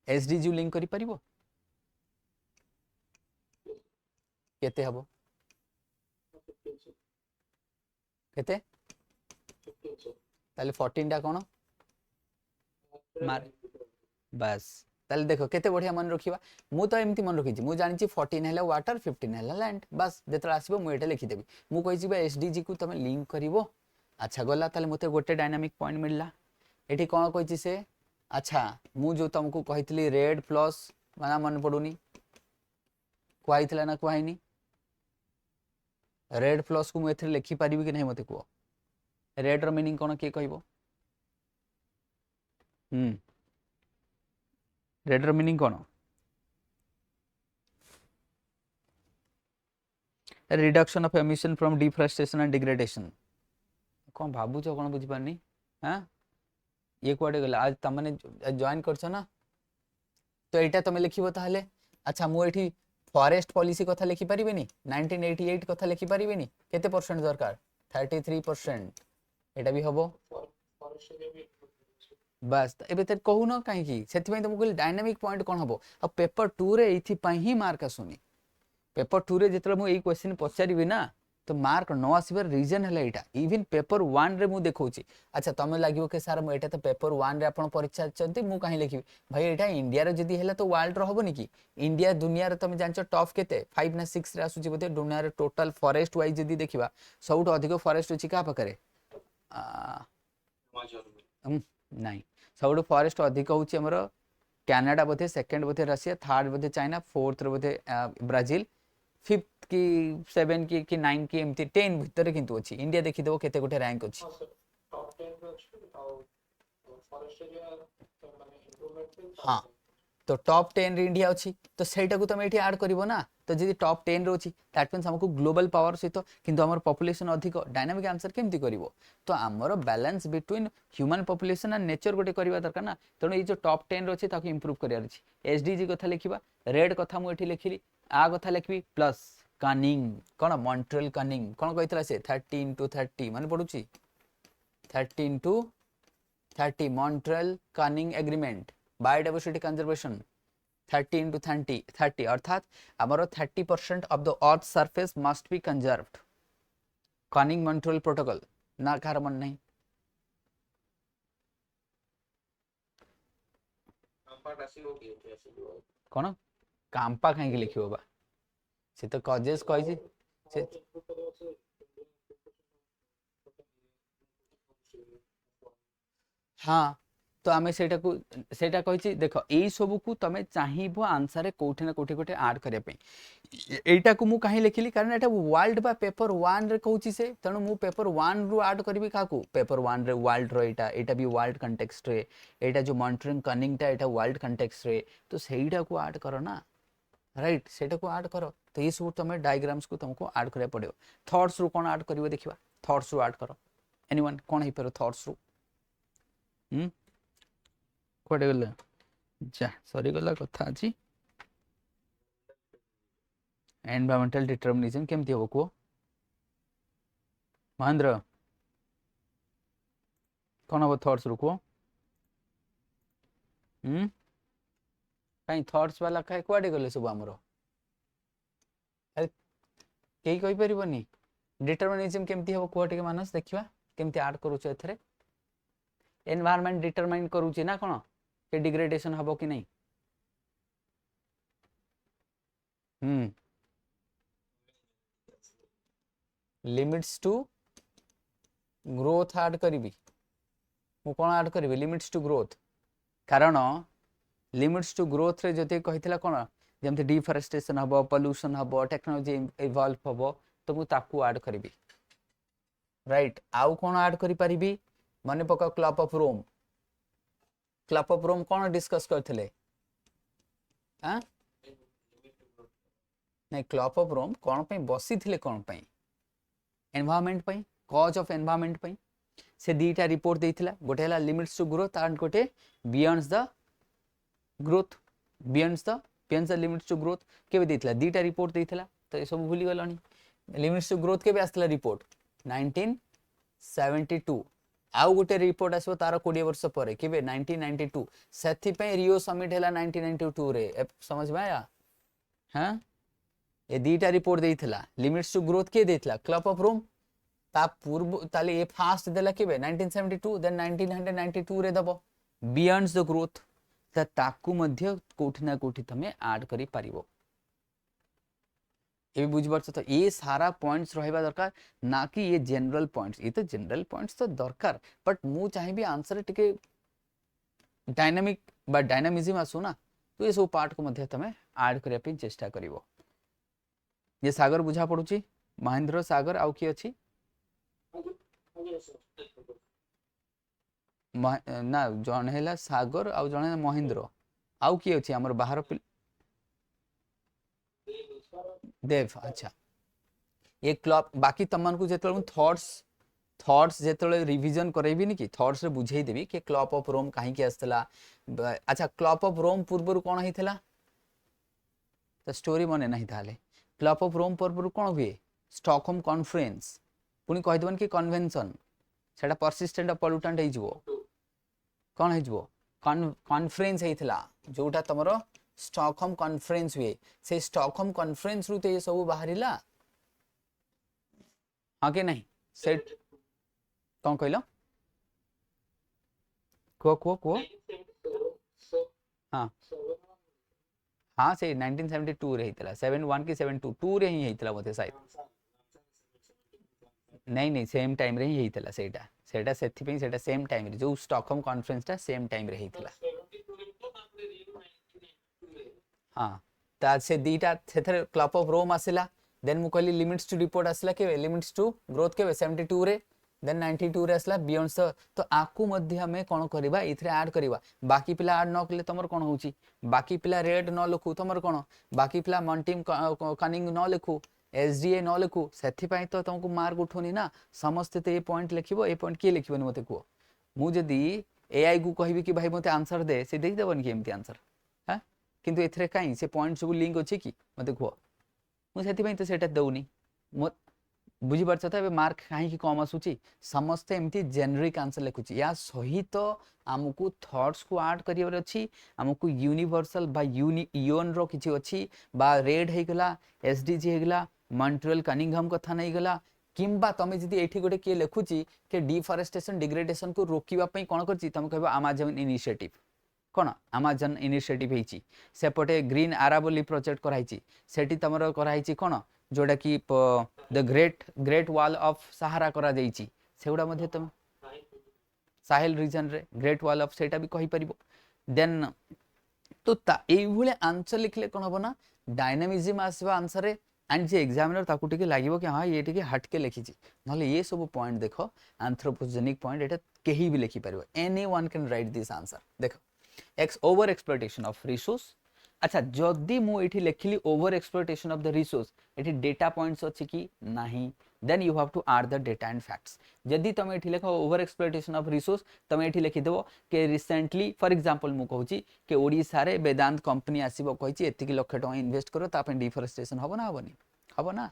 एसडीजी लिंक करी परिबो केते हबो केते ताले 14 टा कोन मार बस ताले देखो केते बढ़िया मन रखिबा मु तो एमती मन रखिछि मु जानि छि 14 हैला वाटर 15 हैला लैंड बस जेतरा आसीबो मु एटा लिखि देबी मु कहि छि बा एसडीजी को तमे लिंक करिवो अच्छा गला ताले मते गोटे डायनामिक पॉइंट मिलला एठी कोन कहि छि से अच्छा मु जो तुमको कहितली रेड प्लस माना मन पडुनी कुआइतला ना कुआइनी रेड प्लस को मु एथरे लिखि परिबी कि नहीं मते को रेड रो मीनिंग कोन के कहबो रेड रो मीनिंग कोन reduction of emission from deforestation and degradation कोन भाबु छ कोन बुझि पानी हां ये कुआडे गला आज तमने जॉइन करछ ना तो एटा तमे लिखिबो ताहले अच्छा मु एठी फॉरेस्ट पॉलिसी कथा लिखि परिबेनी 1988 कथा लिखि परिबेनी केते परसेंट दरकार 33% एटा भी हबो बस एबे त कहू न काहे की सेति पई त मु कहली डायनामिक पॉइंट कोन हबो अब पेपर 2 रे एथि पई ही मार्क आसुनी पेपर 2 रे जेतले मु एई क्वेश्चन पचारिबी ना तो मार्क न आसीबर रीजन है एटा इवन पेपर 1 रे मु देखौची अच्छा तमे लागियो के सर मु एटा तो पेपर 1 रे आपण परीक्षा चंती मु काहे लिखिबी भाई एटा इंडिया रे जदी हैला तो वर्ल्ड रो हबनी की इंडिया दुनिया रे तमे जानचो टॉप केते 5 ना 6 रे आसुची बते दुनिया रे टोटल फॉरेस्ट वाइज जदी देखिबा सबुठ अधिक फॉरेस्ट अछि का पकरे नहीं सबुठ फॉरेस्ट अधिक होची हमर कनाडा बते सेकंड बते रशिया थर्ड बते चाइना फोर्थ बते ब्राजील फिफ्थ की 7 की 9 की एमती 10 भितर किंतु अछि इंडिया देखि देबो केते गोटे रैंक अछि टॉप 10 रो अछि और फॉरेस्ट एरिया माने इंप्रूवमेंट हां तो टॉप 10 रे इंडिया अछि तो सेटा को तमे एठी ऐड करिवो ना तो जदी टॉप 10 रो अछि दैट मींस हमको ग्लोबल पावर सहित किंतु हमर पॉपुलेशन अधिक डायनामिक आंसर केमती करिवो तो हमर balance between human population and nature गोटे करबा दरकार ना तनो ए जो टॉप 10 रो अछि ताको इंप्रूव करियार अछि एसडीजी कथा लिखिबा रेड कथा मु एठी लिखिली आ कथा लिखबी प्लस कनिंग कोन मॉन्ट्रियल कनिंग कोन कहितला से 13 to 30 माने पडुची 13 to 30 Montreal Canning Agreement, Biodiversity Conservation 30 into 30 अर्थात आमर 30% of the earth surface must be conserved. Canning Montreal Protocol ना कार मन नहीं कौन कांपा कहीं लिखियो बा से तो कजेस कहि से हाँ तो आम सेटा कही देख यही सब को तुम चाहब आंसर कौटी ना कौटी गोटे आड करने यहीटा को कहीं लिखिली कारण एटा वर्ल्ड बा पेपर 1 रे कहूची से तेणु मु पेपर 1 रु आड करी क्या पेपर 1 रे वर्ल्ड रो एटा भी वर्ल्ड कंटेक्स्ट रे एटा जो मॉनिटरिंग कनिंगटा एटा वर्ल्ड कंटेक्स्ट रे तो सेटा को आड करो ना राइट सेटा को आड करो तो ये सब तुम डायग्राम्स को तुमको आड करिया पड़ियो थॉट्स रु कोन आड करिवो देखिबा थॉट्स रु आड करो एनीवन कोन हे पर थॉट्स रु कुआडे गला जा सरी गला कथा अछि एनवायरमेंटल डिटरमिनिज्म केमती हो को महेंद्र कौन हम थॉट्स रुको कहीं थॉट्स वाला कहीं कुआडे गले सब हमरो कई कहि परिबनी डिटरमिनिज्म केमती हो को टिके मानस देखिबा केमती ऐड करूछ एथरे एनवायरनमेंट डिटरमाइन करूची ना कोन के डिग्रेडेशन हबो कि नहीं लिमिट्स टू ग्रोथ ऐड करी मु कोन ऐड करी लिमिट्स टू ग्रोथ कारण लिमिट्स टू ग्रोथ रे जते कहितला कोन जेमते डिफॉरेस्टेशन हबो पोल्यूशन हबो टेक्नोलॉजी इवॉल्व हबो तो मु ताकू ऐड करी राइट आउ कोन ऐड करी परिबी माने पका क्लब ऑफ रोम कौन डिस्कस करथिले हां नहीं क्लब ऑफ रोम कौन पे बसी थिले कौन पे एनवायरनमेंट पे कॉज ऑफ एनवायरनमेंट पे से दीटा रिपोर्ट देथिला गोटे हला लिमिट्स टू ग्रोथ एंड गोटे beyond the growth beyond the limits to growth केबे देथिला दीटा रिपोर्ट देथिला तो ये सब भूली गलनी लिमिट्स टू ग्रोथ केबे आस्तला रिपोर्ट 1972 आउ गोटे रिपोर्ट आसो तार 20 वर्ष पर केबे 1992 सेथि पे रियो समिट हैला 1992 रे समझ में आया हां ए दीटा रिपोर्ट देथिला लिमिट्स टू ग्रोथ के देथिला क्लब ऑफ रोम ता पूर्व ताले ए फास्ट देला केबे 1972 देन 1992 रे दबो बियॉन्ड द ग्रोथ ताकू मध्य कोठी ना कोठी तमे ऐड करी पारिबो ये बुझ पार्छ तो ये सारा पॉइंट्स रहबा दरकार ना कि ये जनरल पॉइंट्स ये तो जनरल पॉइंट्स तो दरकार बट मु चाहिबी आंसर टिके डायनामिक बा डायनामिज्म आसु ना तो ये सब पार्ट को मध्य तमे ऐड करिया पे चेष्टा करिवो ये सागर बुझा पडुची महेंद्र सागर आउ की अछि ना जण हैला सागर आउ जण महेंद्र आउ की अछि हमर बाहर देव अच्छा ये क्लब बाकी तमन को जेतल थॉट्स जेतल रिवीजन करैबी नि कि थॉट्स रे बुझेई देबी कि क्लब ऑफ रोम काहे के आस्तला अच्छा क्लब ऑफ रोम पूर्व कोन हितला तो स्टोरी मने नहीं थाले क्लब ऑफ रोम पूर्व कोन हुए स्टॉकहोम कॉन्फ्रेंस पुनी कहि दबन कि कन्वेंशन सेटा परसिस्टेंट पोल्यूटेंट हे जबो कोन हे जबो कॉन्फ्रेंस हेतला जोटा तमरो स्टॉकहोम कॉन्फ्रेंस हुए से स्टॉकहोम कॉन्फ्रेंस रु तो ये सब बाहरिला हां के नहीं सेट कोन कहलो को हां हां से 1972 रे हितला 71 की 72 रे ही हितला मते शायद नहीं सेम टाइम रे ही हितला सेटा सेथि पे सेटा सेम टाइम रे जो स्टॉकहोम कॉन्फ्रेंस ता सेम टाइम रे हितला हाँ ता से दीटा सेथरे क्लब ऑफ रोम आसिला देन मु कहली लिमिट्स टू रिपोर्ट आसिला के लिमिट्स टू ग्रोथ के 72 रे देन 92 रे आसिला बियॉन्ड तो आकु मध्य हमें कोन करबा इथरे ऐड करबा बाकी पिला ऐड न कले तमर कोन होची बाकी पिला रेड न लिखु तमर कोन बाकी पिला मॉन्टिम कनिंग न लिखु एसडीए न लिखु सेथि पई तो तुमको मार्क उठोनी ना समस्त ते पॉइंट लिखिबो ए पॉइंट के लिखिबनी मते को मु जदी एआई को कहबी कि भाई मते आंसर दे से देई देबन कि एमती आंसर हां किंतु एथरे काई से पॉइंट सब लिंक अछि कि मते को मु सेथि पई तो सेटा दउनी बुझीपारछ तो मार्क कहीं कम आसूची समस्ते एमती जेनेरिक आंसर लिखुची या सहित आमको थॉट्स को ऐड करियर अछि आमको यूनिवर्सल बा यूनियन रो किछि अछि बा रेड हे गला एसडीजी हे गला मॉन्ट्रियल कनिंघम कथा नहीं गला किंबा तमे जदी एठी गोटे के लिखुची के डिफॉरेस्टेशन डिग्रेडेशन को रोकिबा पई कोन करची तमे कहबो अमेज़न इनिशिएटिव कौन अमेज़न इनिशिएटिव हेची सेपटे ग्रीन आराबोली प्रोजेक्ट कराइची सेठी तमरो कराइची कौन जोड़ा कि द ग्रेट वॉल ऑफ सहारा करा जाइची सेगुडा मध्ये तुम साहेल रीजन रे ग्रेट वॉल ऑफ सेटा भी कहि परिबो देन तो एई भले आंसर लिखले कोन हबो ना डायनामिज्म आसीबा आंसर रे एंड जे एग्जामिनर ताकू टिके लागिबो कि हां ये टिके हटके लिखिची नले ये सब पॉइंट देखो एंथ्रोपोजेनिक पॉइंट एटा केही भी लिखि परिबो anyone can write this answer देखो ex over exploitation of resource अच्छा जदि मु एठी लिखिली over exploitation of the resource एठी डेटा पॉइंट्स अछि कि नाही then you have to add the data and facts जदि तमे एठी लिखो ओवर एक्सप्लॉयटेशन ऑफ रिसोर्स तमे एठी लिखि देबो के रिसेंटली फॉर एग्जांपल मु कहूची के ओडिसा रे वेदांत कंपनी आसीबो कहिची एति कि लाख टका इन्वेस्ट करो ता पे डिफॉरेस्टेशन हबो ना हबो ना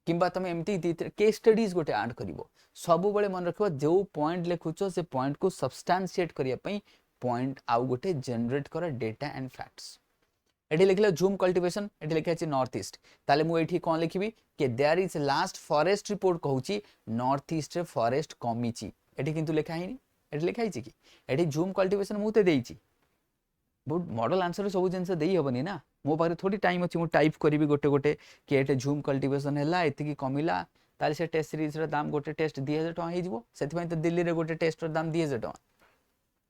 किंबा तमे एमती केस स्टडीज गोटे ऐड करिवो सब बेले मन रखिबो जो पॉइंट लिखुचो से पॉइंट को सब्सटेंशिएट करिया पई पॉइंट आउ गोटे जनरेट कर डेटा एंड फैक्ट्स एठी लिखले जूम कल्टीवेशन एठी लिखा अछि नॉर्थ ईस्ट ताले मु एठी कोन लिखिबी के there is last forest report कहूची नॉर्थ ईस्ट रे फॉरेस्ट कमीची एठी किंतु लिखा हिनी एठी लिखा हिची कि एठी जूम कल्टीवेशन मु ते देइची बहुत मॉडल आंसर सब जिनस देई हबनी ना मो पारे थोड़ी टाइम अछि मु टाइप करिवि गोटे गोटे कि एटे जूम कल्टीवेशन हैला एति कि कमिला ताले से टेस्ट सीरीज रे दाम गोटे टेस्ट 2000 टका हे जिवो सेति पय त दिल्ली रे गोटे टेस्ट रो दाम 2000 टका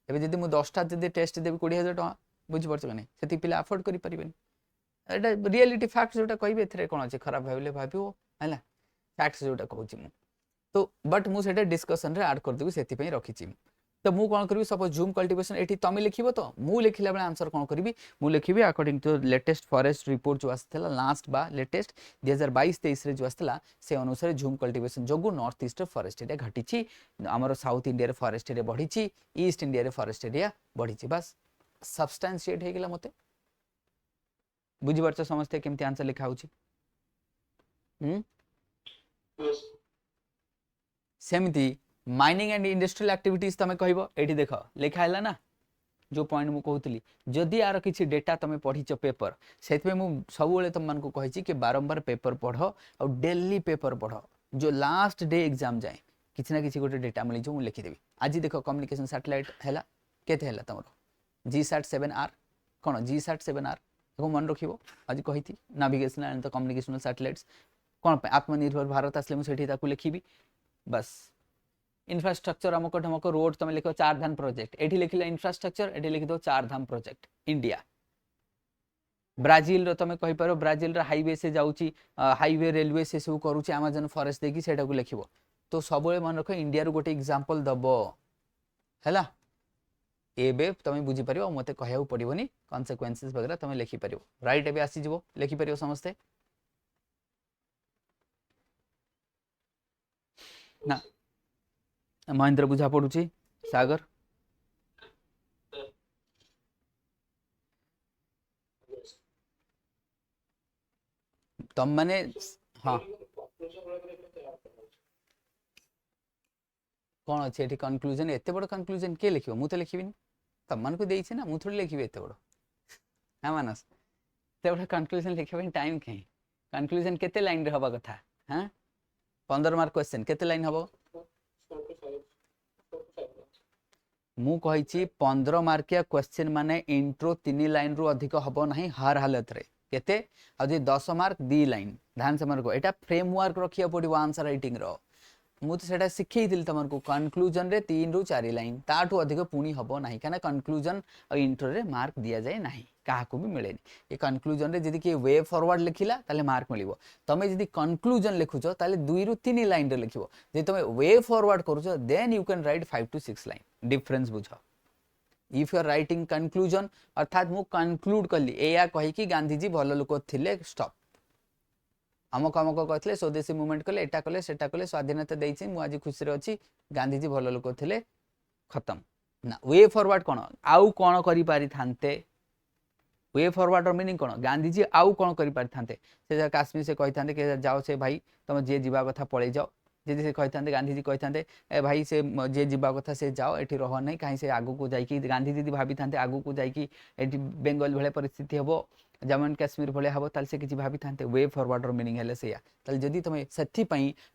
एबे जदि मु 10 टा जदि टेस्ट देबी 20000 टका बुझि परछ कि नै सेति पिला अफोर्ड करि परिबेनी एटा रियलिटी फैक्ट जोटा कहबे एथरे कोन अछि खराब भाबिले भाबियो हैला फैक्ट्स जोटा कहूची मु तो बट मु सेटा डिस्कशन रे ऐड कर देबी सेति पय रखिची तो मु कोन करबी सपोज जूम कल्टीवेशन एठी तमे लिखिबो तो मु लिखिला बेले आंसर कोन करबी मु लिखिबी according to latest forest report जो आस्थला लास्ट बा लेटेस्ट 2022-23 रे जो आस्थला से अनुसार जूम कल्टीवेशन जोगु नॉर्थ ईस्ट फॉरेस्ट एरिया घटिची हमर साउथ इंडिया रे फॉरेस्ट एरिया बढ़िची ईस्ट इंडिया रे फॉरेस्ट एरिया बढ़िची बस सब्सटेंशिएट हे गेला मते बुझि परछ समझते केमती आंसर लिखा होची सेमती माइनिंग एंड इंडस्ट्रियल एक्टिविटीज तमे कहबो एठी देखो लिखा हैला ना जो पॉइंट मु कहउतली जदि आरो किछि डेटा तमे पढिचो पेपर सेतबे मु सब बेले तम मान को कहिछि कि बारंबार पेपर पढो और डेली पेपर पढो जो लास्ट डे एग्जाम जाए किछि ना किछि गोटे डेटा मिली जो मु लिखि देबी आज देखो कम्युनिकेशन सैटेलाइट हैला केते हैला तमरो GSAT-7R कोन GSAT-7R को मन रखिबो आज कहिथि navigational and the communicational satellites कोन आत्मनिर्भर भारत असले मु सेठी ताकू लिखिबी बस इंफ्रास्ट्रक्चर हमको ढमको रोड तमे लिखो 4 धाम प्रोजेक्ट एठी लिखिला इंफ्रास्ट्रक्चर एठी लिखि दो 4 धाम प्रोजेक्ट इंडिया ब्राजील रो तमे कहि पारो ब्राजील रो हाईवे से जाउची हाईवे रेलवे से सब करूची अमेज़न फॉरेस्ट देखि सेटा को लिखिबो तो सबले मन रखो इंडिया रो गोटे एग्जांपल दबो हैला एबे तमे बुझी परिबो मते कहयाउ पड़िबोनी कॉन्सिक्वेंसेस वगैरह तमे लिखि परिबो राइट एबे आसी जिवो लिखि परिबो समझते ना महेंद्र बुझा पड़ुची सागर तम माने हां कोन अछि एठी कंक्लूजन एते बड़ कंक्लूजन के लिखिबो मु त लिखिबिनी तम मान को देइछि ना मु थोड़ी लिखिबे एते बड़ हां मानस एते बड़ कंक्लूजन लिखिबे टाइम के कंक्लूजन केते लाइन रे हबा कथा हां 15 मार्क क्वेश्चन केते लाइन हबो मु कहिछि 15 मार्किया क्वेश्चन माने इंट्रो 3 लाइन रु अधिक हबो नाही हर हालत रे केते आ जे 10 मार्क 2 लाइन ध्यान से मार्क एटा फ्रेमवर्क रखिया पड़िबो आंसर राइटिंग रो मु तो सेटा सिखै दिल तमर को कंक्लूजन रे 3 रु 4 लाइन ताठू अधिक पुणी हबो नाही काना कंक्लूजन और इंट्रो रे मार्क दिया जाय नाही काहा को भी मिलेनी ये कंक्लूजन रे जदी के वे फॉरवर्ड लिखिला ताले मार्क मिलिबो तमे जदी कंक्लूजन लिखुछो ताले 2 रु 3 लाइन रे लिखिबो जे तमे वे फॉरवर्ड करूछो then you can write 5 to 6 line difference बुझो if you are writing conclusion अर्थात मु कंक्लूड करली एया कहि कि गांधी जी भलो लोक थिले स्टॉप अमक अमक कहले स्वदेशी मूवमेंट कले एटा कले सेटा कले स्वाधीनता देइछि मु आज खुशी रे अछि गांधी जी भलो लोक थिले खत्म ना वे फॉरवर्ड कोन आउ कोन करि पारि थानते वे फॉरवर्ड मीनिंग कौन गांधीजी आउ कौन कर से काश्मीर से कहते कि जाओ से भाई तुम जी जा कथा पलि जाओ जी से कहते गांधीजी कहते ए भाई से जी जा कथा से जाओ ये रह नहीं कहीं से आगू को जाकि गांधीजी भाभी था आगू को जाकि बेंगल भाई परिस्थिति हम जम्मू एंड काश्मीर भाया हम ताल से किसी भाभी था वे फॉरवर्ड मीनिंग है से जदि तुम से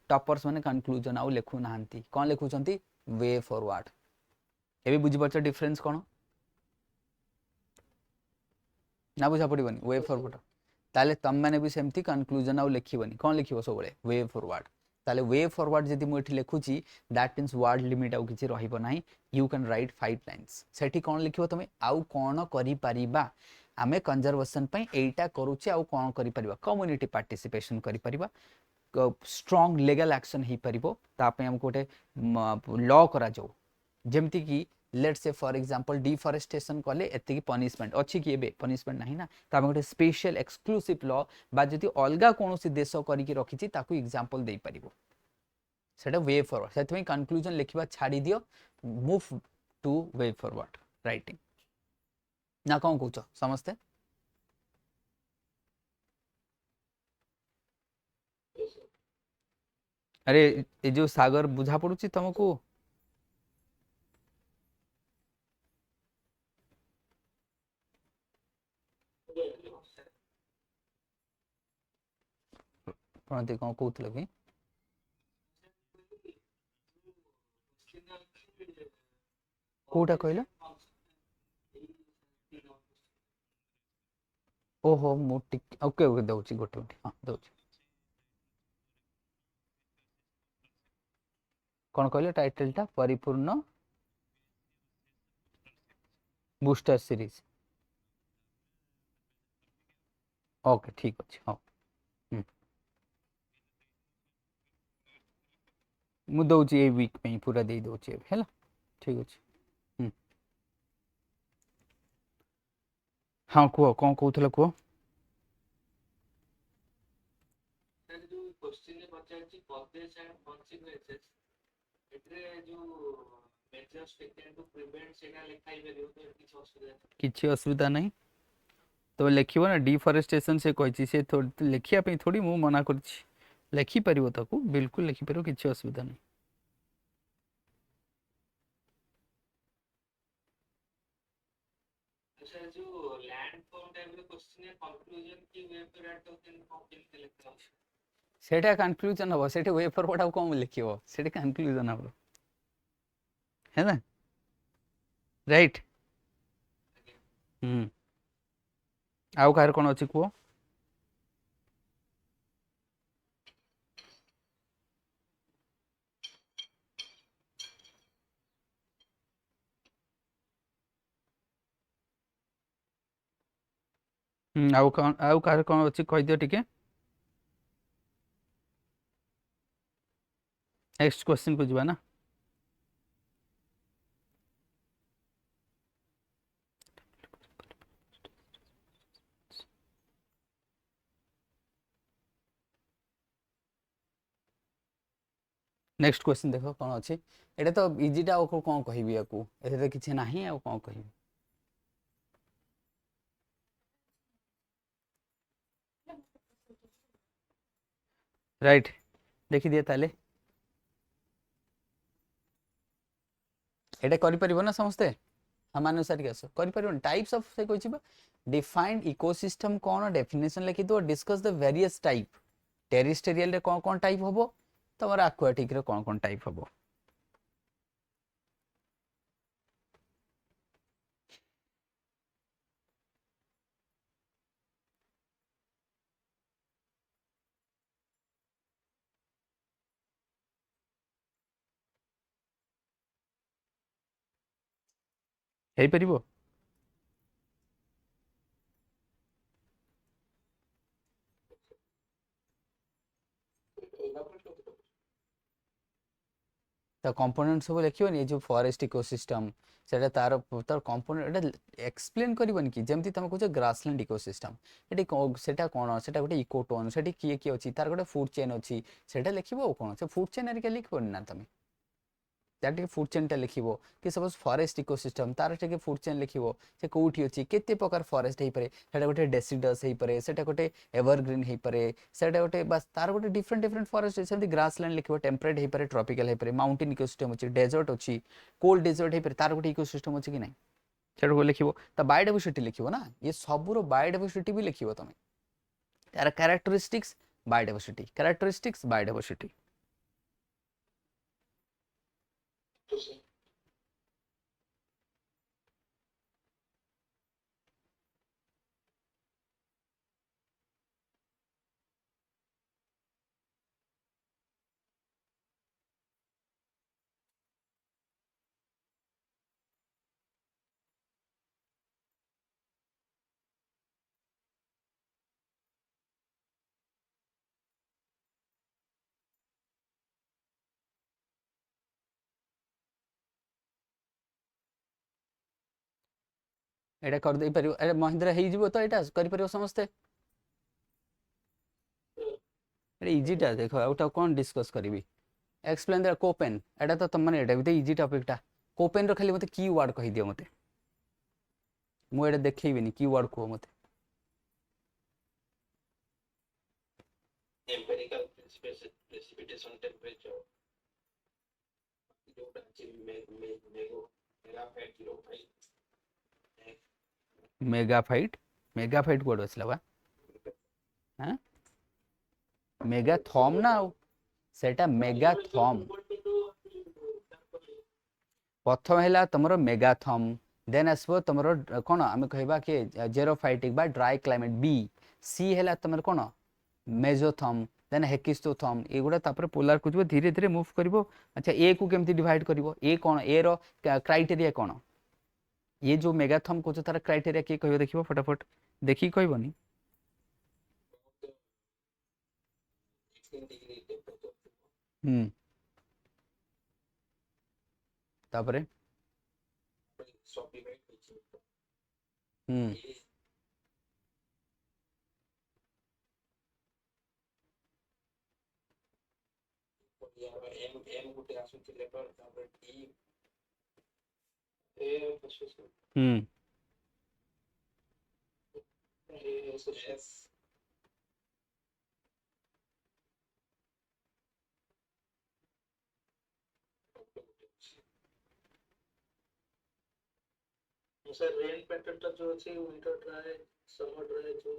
टॉपर्स मैंने कनक्लूजन आउ लिखु ना कौन लिखुंट वे फॉरवर्ड ये बुझीपार डिफरेन्स कौन ना बुझा पड़ोनी वे फॉरवर्ड ताले तुम मैंने भी सेमती कनक्लूजन आउ लिखबनी कौन लिख सब वे फॉरवर्ड ताले वे फॉरवर्ड जदि मुझे लिखुची दैट मीन्स वर्ड लिमिट आउ किछि रहिबो नाही यू कैन राइट 5 लाइन्स सेठी कौन लिखिबो तुमे आउ कौन करि परिबा आमे कंजर्वेशन पई एटा करूचे आउ कौन करि परिबा कम्युनिटी पार्टिसिपेशन करि परिबा स्ट्रांग लीगल एक्शन ही परिबो ता पे हम कोटे लॉ करा जाऊ जेमती की let's say for example deforestation कले एति पनिशमेंट अच्छी कि एबे पनिशमेंट नाही ना ता गोटे स्पेशल एक्सक्लूसिव लॉ बा जति अलगा कोनोसी देश करिकि रखिछि ताकू एग्जांपल देई परिबो सेटा वे फॉरवर्ड सेतमे कंक्लूजन लिखिबा छाडी दियो move two way forward writing ना कौन कहूछ समस्ते अरे ए जो सागर बुझा पड़ुछि तुमको कौन कहूल कि कोटा कहल ओहो ओके ओके दौची गोटे मिनट हाँ दौची कौन कहले टाइटल टा परिपूर्ण बूस्टर सीरीज ओके ठीक अच्छे हाँ मु दौची ए वीक में पूरा दे दौची है ठीक अच्छे हाँ कह कौन कहूल कह किसी असुविधा नहीं तो लिख ना डिफॉरेस्टेशन से कही से लिखापी थोड़ी मु मना कर लिखिपर ताकू बिल्कुल लिखिपर किसी असुविधा नहीं सेटा कंक्लूजन हम से वे फॉरवर्ड आउ कौन लिखो से कंक्लूजन हम है ना राइट आउ कह कौन अच्छी कह आउ कह कौन अच्छी कहीदियो टिके नेक्स्ट क्वेश्चन को जीवा ना नेक्स्ट क्वेश्चन देखो कौन अच्छी एटा तो इजीटा कौन कहबी या तो किसी ना कौन कह राइट देखी दिए ताले एटा करि परिबो ना समस्ते हम अनुसार के आसो करि परिबो टाइप्स ऑफ से कहछि बा डिफाइंड इकोसिस्टम कौन डेफिनेशन लिखि दो discuss the various type terrestrial रे कौन कौन टाइप होबो तमरा एक्वाटिक रे कौन कौन टाइप होबो हेई परिबो तो कंपोनेंट सब लिखिबनी जो फॉरेस्ट इकोसिस्टम सेटा तार तार कंपोनेंट एटा एक्सप्लेन करबनी कि जेमति तुम कहछ ग्रासलैंड इकोसिस्टम एटी सेटा कोन सेटा गोटे इकोटोन सेटी किए अछि तार गोटे फूड चेन अछि सेटा लिखिबो कोन से फूड चेन रे के लिखबनी ना तुम तार टिके फूड चेन टा लिखिबो कि सपोज फॉरेस्ट इकोसिस्टम तार टिके फूड चेन लिखिबो से कोठी अछि केते प्रकार फॉरेस्ट हेई पारे सेटा गोटे डेसिडस हेई पारे सेटा गोटे एवरग्रीन हेई पारे सेटा गोटे बस तार गोटे डिफरेंट डिफरेंट फॉरेस्ट सेमति ग्रासलैंड लिखिबो टेम्परेट हेई पारे ट्रॉपिकल हेई पारे माउंटेन इकोसिस्टम अछि डेजर्ट अछि कोल्ड डेजर्ट हेई पारे तार गोटे इकोसिस्टम अछि कि नै सेटा को लिखिबो त बायोडायवर्सिटी लिखिबो ना ये सबरो बायोडायवर्सिटी भी लिखिबो तमे तार कैरेक्टरिस्टिक्स बायोडायवर्सिटी एटा कर दे परियो अरे महेंद्र हेई जिवो तो एटा करि परियो समस्ते अरे इजी टा देखो आउटा कोन डिस्कस करबी एक्सप्लेन द कोपेन एटा तो तुम माने एटा भी इजी टॉपिक टा कोपेन रो खाली मते की वर्ड कहि दियो मते मु एटा देखैबिनी की वर्ड को मते empirical precipitation temperature ଯୋଉଟା ଅଛି मेगाफाइट मेगाफाइट मेगाफाइट कोड असला बा हां मेगाथम ना सेटा मेगाथम प्रथम है तुम मेगाथम देन आसो तुम कौन आम कह कि जेरोफाइटिक बा ड्राई क्लाइमेट बी सी है तुम कौन मेजोथम देन हेकिस्तोथम एगुड़ा पोलार को धीरे धीरे मूव कर अच्छा ए को केमती डिवाइड कर ए कौन ए रो क्राइटेरिया कौन ये जो मेगाथम कह तार क्राइटेरिया किए कह देख फटाफट देखिए कहबनी हम्म तापरे हम्म हम्म सर रेन पैटर्न टा जो अछि विंटर ड्राई समर ड्राई जो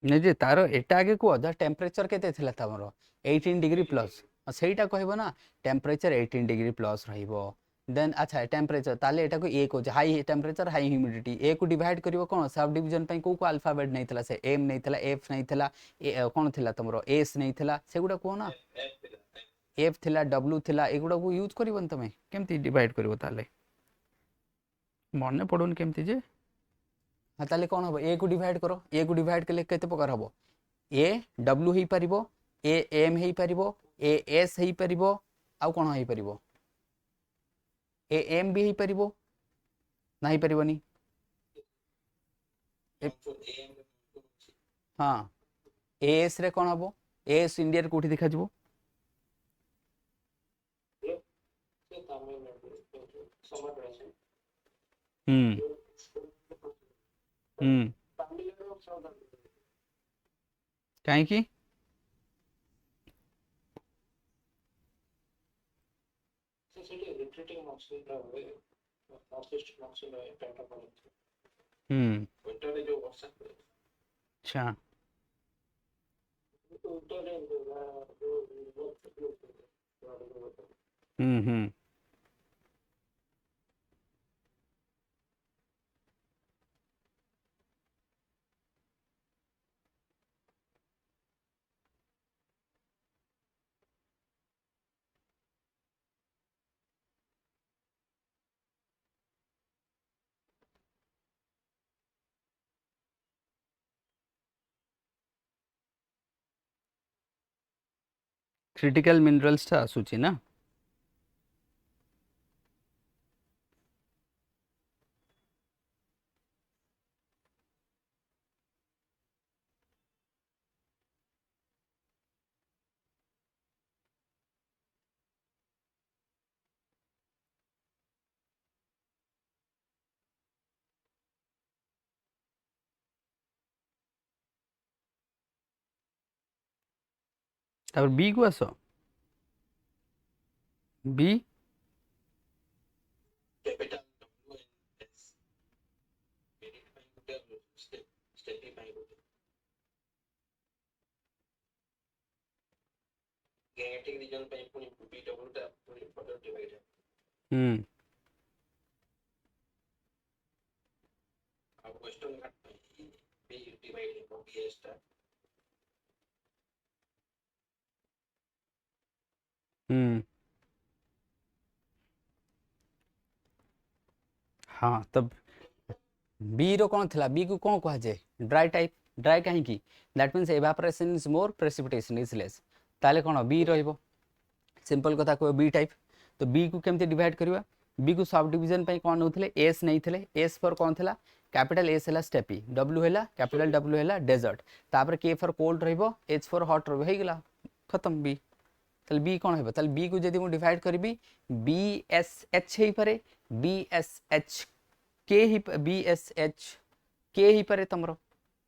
नहीं जे तार एटा आगे को जा टेम्परेचर केते थिला तमरो 18 डिग्री प्लस सेटा कहबो ना टेम्परेचर 18 डिग्री प्लस रहिबो देन अच्छा टेम्परेचर ताले एटा को ए को हाई टेम्परेचर हाई ह्यूमिडिटी ए को डिवाइड करिवो कोन सब डिवीजन पई को अल्फाबेट नहीं थिला से एम नहीं थिला एफ नहीं थिला ए कोन थिला तमरो एस नहीं थिला सेगुडा को ना एफ थिला डब्ल्यू थिला एगुडा को यूज करिवन तमे केमती डिवाइड करिवो ताले मने पडुन केमती जे हाँ ताले कौन हम ए को डिवाइड करो ए को डिवाइड कले केते प्रकार हम ए डब्ल्यू ही परिबो ए एम ही परिबो ए एस ही परिबो आउ कौन ही परिबो ए एम भी ही परिबो नहीं परिबोनी हाँ ए एस रे कौन हम ए एस इंडिया रे कोठी देखा जबो हम्म हम्म काहे की हम्म अच्छा हम्म क्रिटिकल मिनरल्स टा आसुची ना तापर बी को आस B capital W N S merit ପାଇଁ ଗୋଟେ ଷ୍ଟେପି ପାଇଁ ଗୋଟେ गेनेटिक रीजन ପାଇଁ ପୁଣି ବି ଡବ୍ଲ୍ୟୁ ଟା ପୁଣି ଫର୍ଦର ଡିଭାଇଡ୍ हम्म ଆଉ ୱେଷ୍ଟର୍ନ ଘାଟ ପାଇଁ ବି ଡିଭାଇଡ୍ ହେବ ବିଏସ୍ ଟା हम्म हाँ तब बी रो कौन थिला बी को कौन कहा जाए ड्राई टाइप ड्राई कहीं की that means evaporation is more precipitation is less ताले कौन बी रहिबो सिंपल कथा कह बी टाइप तो बी को केमती डिवाइड करवा बी को सब डिवीजन पे कौन नौथिले एस नहीं थिले एस फॉर कौन थिला कैपिटल एस हैला स्टेपी डब्ल्यू हैला कैपिटल डब्ल्यू हैला डेजर्ट तापर के फॉर कोल्ड रहिबो एच फॉर हॉट रहिबो हे गेला खत्म बी ताले बी कौन हेबो ताले बी को जदी मु डिवाइड करबी बी एस एच हे पारे बी एस एच के ही बी एस एच के ही पारे तमरो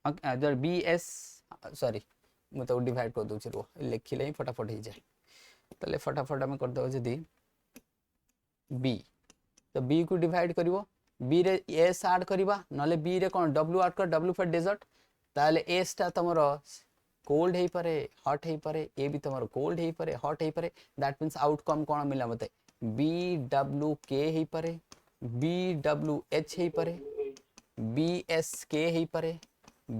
अदर बी एस सॉरी मु तो डिवाइड कर दोछि रो लिखिले ही फटाफट ही जाए ताले फटाफट आम कर दो जदी बी तो बी को डिवाइड करिवो बी रे एस ऐड करबा नले बी रे कोन डब्ल्यू ऐड कर डब्ल्यू फॉर डेजर्ट ताले एस ता तमरो कोल्ड हे पारे हॉट हे पारे ए भी तमरो कोल्ड हे पारे हॉट हे पारे दैट मींस आउटकम कोन मिला मते बी डब्ल्यू के हे पारे बी डब्ल्यू एच हे पारे बी एस के हे पारे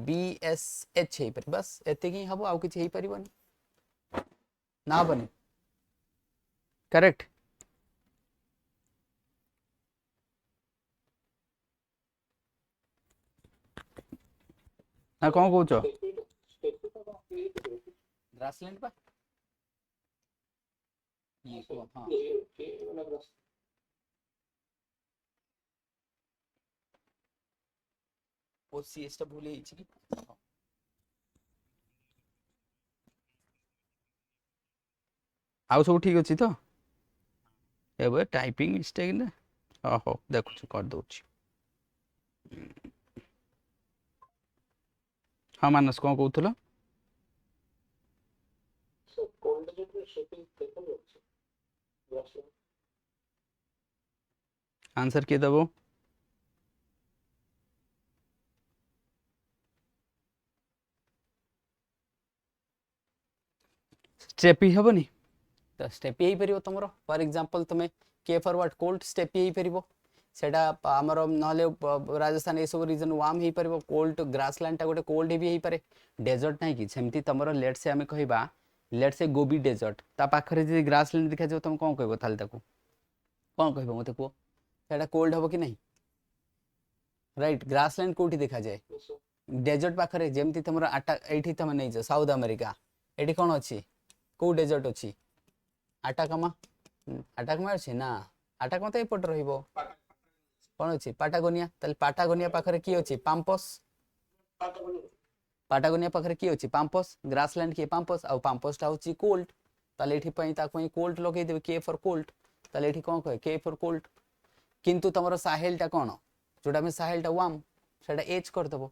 बी एस एच हे पारे बस एते की हबो आउ किछ हे परिबनी ना बने करेक्ट ना कौन कौच ग्रासलैंड पा ये को हां ओ सीएस टा भूल ही छी आउ सब ठीक अछि तो एबे टाइपिंग मिस्टेक ना हो देखु कर दोछि हाँ मानस कौन कहूल कोल्ड जो शिपिंग देखो अछि आंसर किए दबो स्टेपी हेबनी तो स्टेपी ही परिबो तमरो फॉर एग्जांपल तमे के फॉरवर्ड कोल्ड स्टेपी ही परिबो सेटा हमर नले राजस्थान ए सब रीजन वार्म ही परिबो कोल्ड ग्रासलैंड ता गोटे कोल्ड भी ही पारे डेजर्ट नाही कि सेमती तमरो लेट से हमें कहबा लेट से गोबी डेजर्ट ता पाखरे जे ग्रासलैंड देखा जो तुम कोन कहबो थाल ताको कोन कहबो मते को सेटा कोल्ड हबो कि नहीं राइट ग्रासलैंड कोठी देखा जाए डेजर्ट पाखरे जेमती तमरो आटा एठी तम नै जो साउथ अमेरिका एठी कोन अछि को डेजर्ट अछि आटाकामा आटाकामा अछि ना आटाकामा तो एपट रहिबो कौन अच्छी पाटागोनिया ताले पाटागोनिया पाखरे की अच्छी पाम्पस पाटागोनिया पाखरे की अच्छी पाम्पस ग्रासलैंड की पाम्पस आउ पाम्पस टा होची कोल्ड ताले एठी पई ताको कोल्ड लगे देबे के फॉर कोल्ड ताले एठी कोन कहे के फॉर कोल्ड किंतु तमरो साहेल टा कोन जोटा में साहेल टा वार्म सेटा एच कर दबो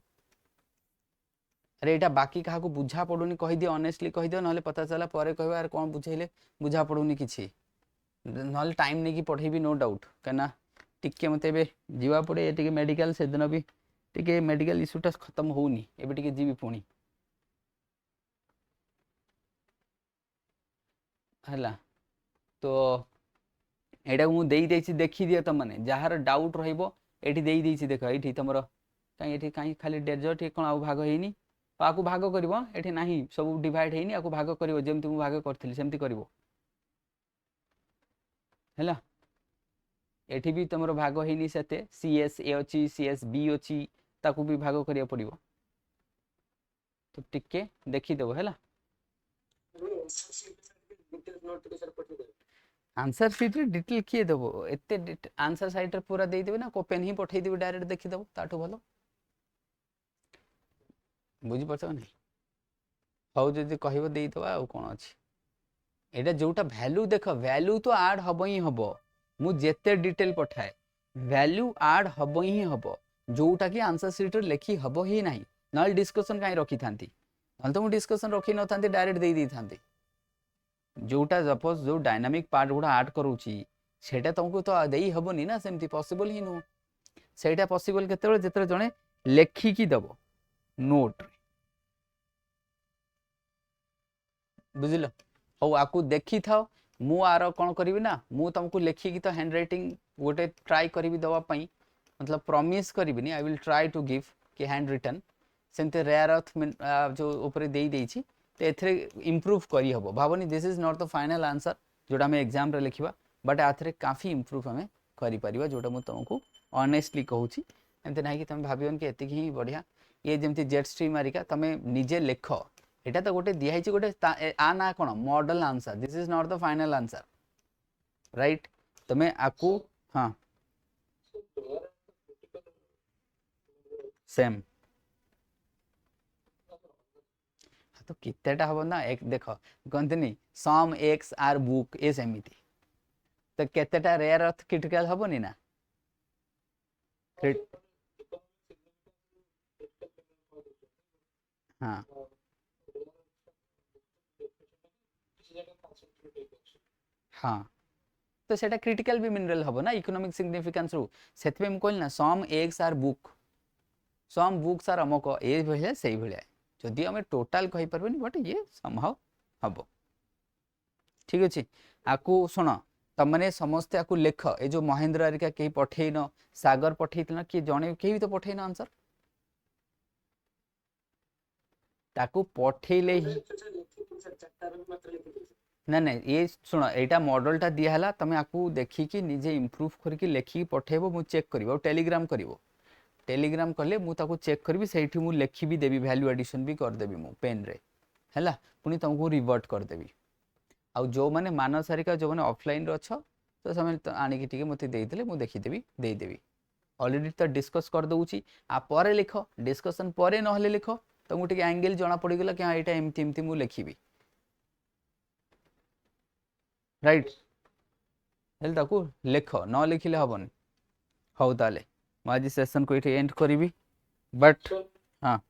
अरे एटा बाकी कहा को बुझा पडुनी कहि दियो ऑनेस्टली कहि दियो नले पता चला परे कहबा यार कोन बुझैले बुझा पडुनी किछि नले टाइम नै की पढेबी नो डाउट कना टिके मते बे जीवा पड़े टिके मेडिकल से दिन भी टिके मेडिकल इश्यूटा खत्म होनी एबे टिके जीवी पुणी हला तो एटा मु देई देछि देखि दियो त माने जहार डाउट रहइबो एठी देई देछि देख एठी तमरो काई एठी काई खाली डेजर्ट कोन आउ भाग हेनी आकु भाग करबो एठी नाही सब डिवाइड हेनी आकु भाग करबो जेमति मु भाग करथिली सेमति करबो हला एठी भी तमरो भाग हेनी सेते सीएस ए अछि सीएस बी अछि ताकू भी भाग करिया पड़िबो तो टिके देखि देबो हला आंसर शीट रे डिटेल किए देबो एते आंसर साइट रे पूरा देई देबे ना को पेन ही पठै देबे डायरेक्ट देखि देबो ताठो भलो बुझि पछो नै हौ जदी कहिबो देई दबा आ कोन अछि एटा जोटा वैल्यू देख वैल्यू तो ऐड हबो ही हबो मु जेते डिटेल पठाए वैल्यू ऐड हबो ही हबो जोटा कि आंसर शीट रे लेखि हबो ही नाही नल डिस्कशन काई रखी थांती नल तो मु डिस्कशन रखी न थांती डायरेक्ट देई दी थांती जोटा सपोज जो डायनामिक पार्ट गुड़ा ऐड करूची सेटा तुमको तो देई हबनी ना सेमती पॉसिबल ही नुह सेटा पॉसिबल केतेबेले जेतेबेले जणे लेखिकी दबो नोट बुझिल हौ आकु देखी थाओ मु आर कौन करी ना मु तुमको लेखिकी तो हैंड राइटिंग गोटे ट्राई करी दवा पई मतलब प्रॉमिस करी I will try to give कि हैंड रिटन सेमते रेयर अर्थ जो ऊपर दे देइछि तो एथरे इम्प्रूव करी हबो भावनी this is not the final answer जोटा हमें एग्जाम रे लिखिबा बट आथरे काफी इम्प्रूव हमें करी परिबा जोटा मु तुमको ऑनेस्टली कहूची एमते नाही कि तुम भाबियोन कि एतिक ही बढ़िया ये जेमती जेट स्ट्रीम आरिका तमे निजे लेख एटा तो गोटे दिया है गोटे आ ना कौन model answer this is not the final answer right तमे आकु हाँ सेम तो कितनेटा हम ना एक देख कहते सम एक्स आर बुक ए सेमिति तो केतेटा रेयर अर्थ क्रिटिकल हबनी ना हाँ हाँ तो सेटा क्रिटिकल भी मिनरल हबो ना इकोनॉमिक सिग्निफिकेंस रू सेतबे हम कहल ना some X are book some books are अमक ए भलिया सेही भलिया जदि हमें टोटाल कहि परबनी बट ये समहाउ हबो ठीक अछि आकु सुन तमने समस्ते आकु लेख ए जो महेंद्र आरिका केही पठेइन सागर पठेइतना कि जणे केही भी तो पठेइन आंसर ताकु पठेइले ही ना ना ये सुन एटा मॉडलटा दिया हला तमे आकु देखि कि निजे इंप्रूव करके लेखि पठेबो मु चेक करबो टेलीग्राम करबो टेलीग्राम कले मु ताकु चेक करबी सेठी मु लेखि भी देबी वैल्यू एडिशन भी कर देबी मु पेन रे हैला पुनी तुमको रिवर्ट कर देबी आ जो माने मानस हरिका जो माने ऑफलाइन रे अछ तो समय आनी कि टिके मते देई देले मु देखि देबी ऑलरेडी तो डिस्कस कर दउची आ परे लिख डिस्कशन परे न हले लिख तुमको टिके एंगल जणा पड़ी गेला कि हां एटा एमती एमती मु लिखिबी राइट हेल ताकू लेख न लिखिले हबन हौ ताले आज सेशन को एंड करी बट हाँ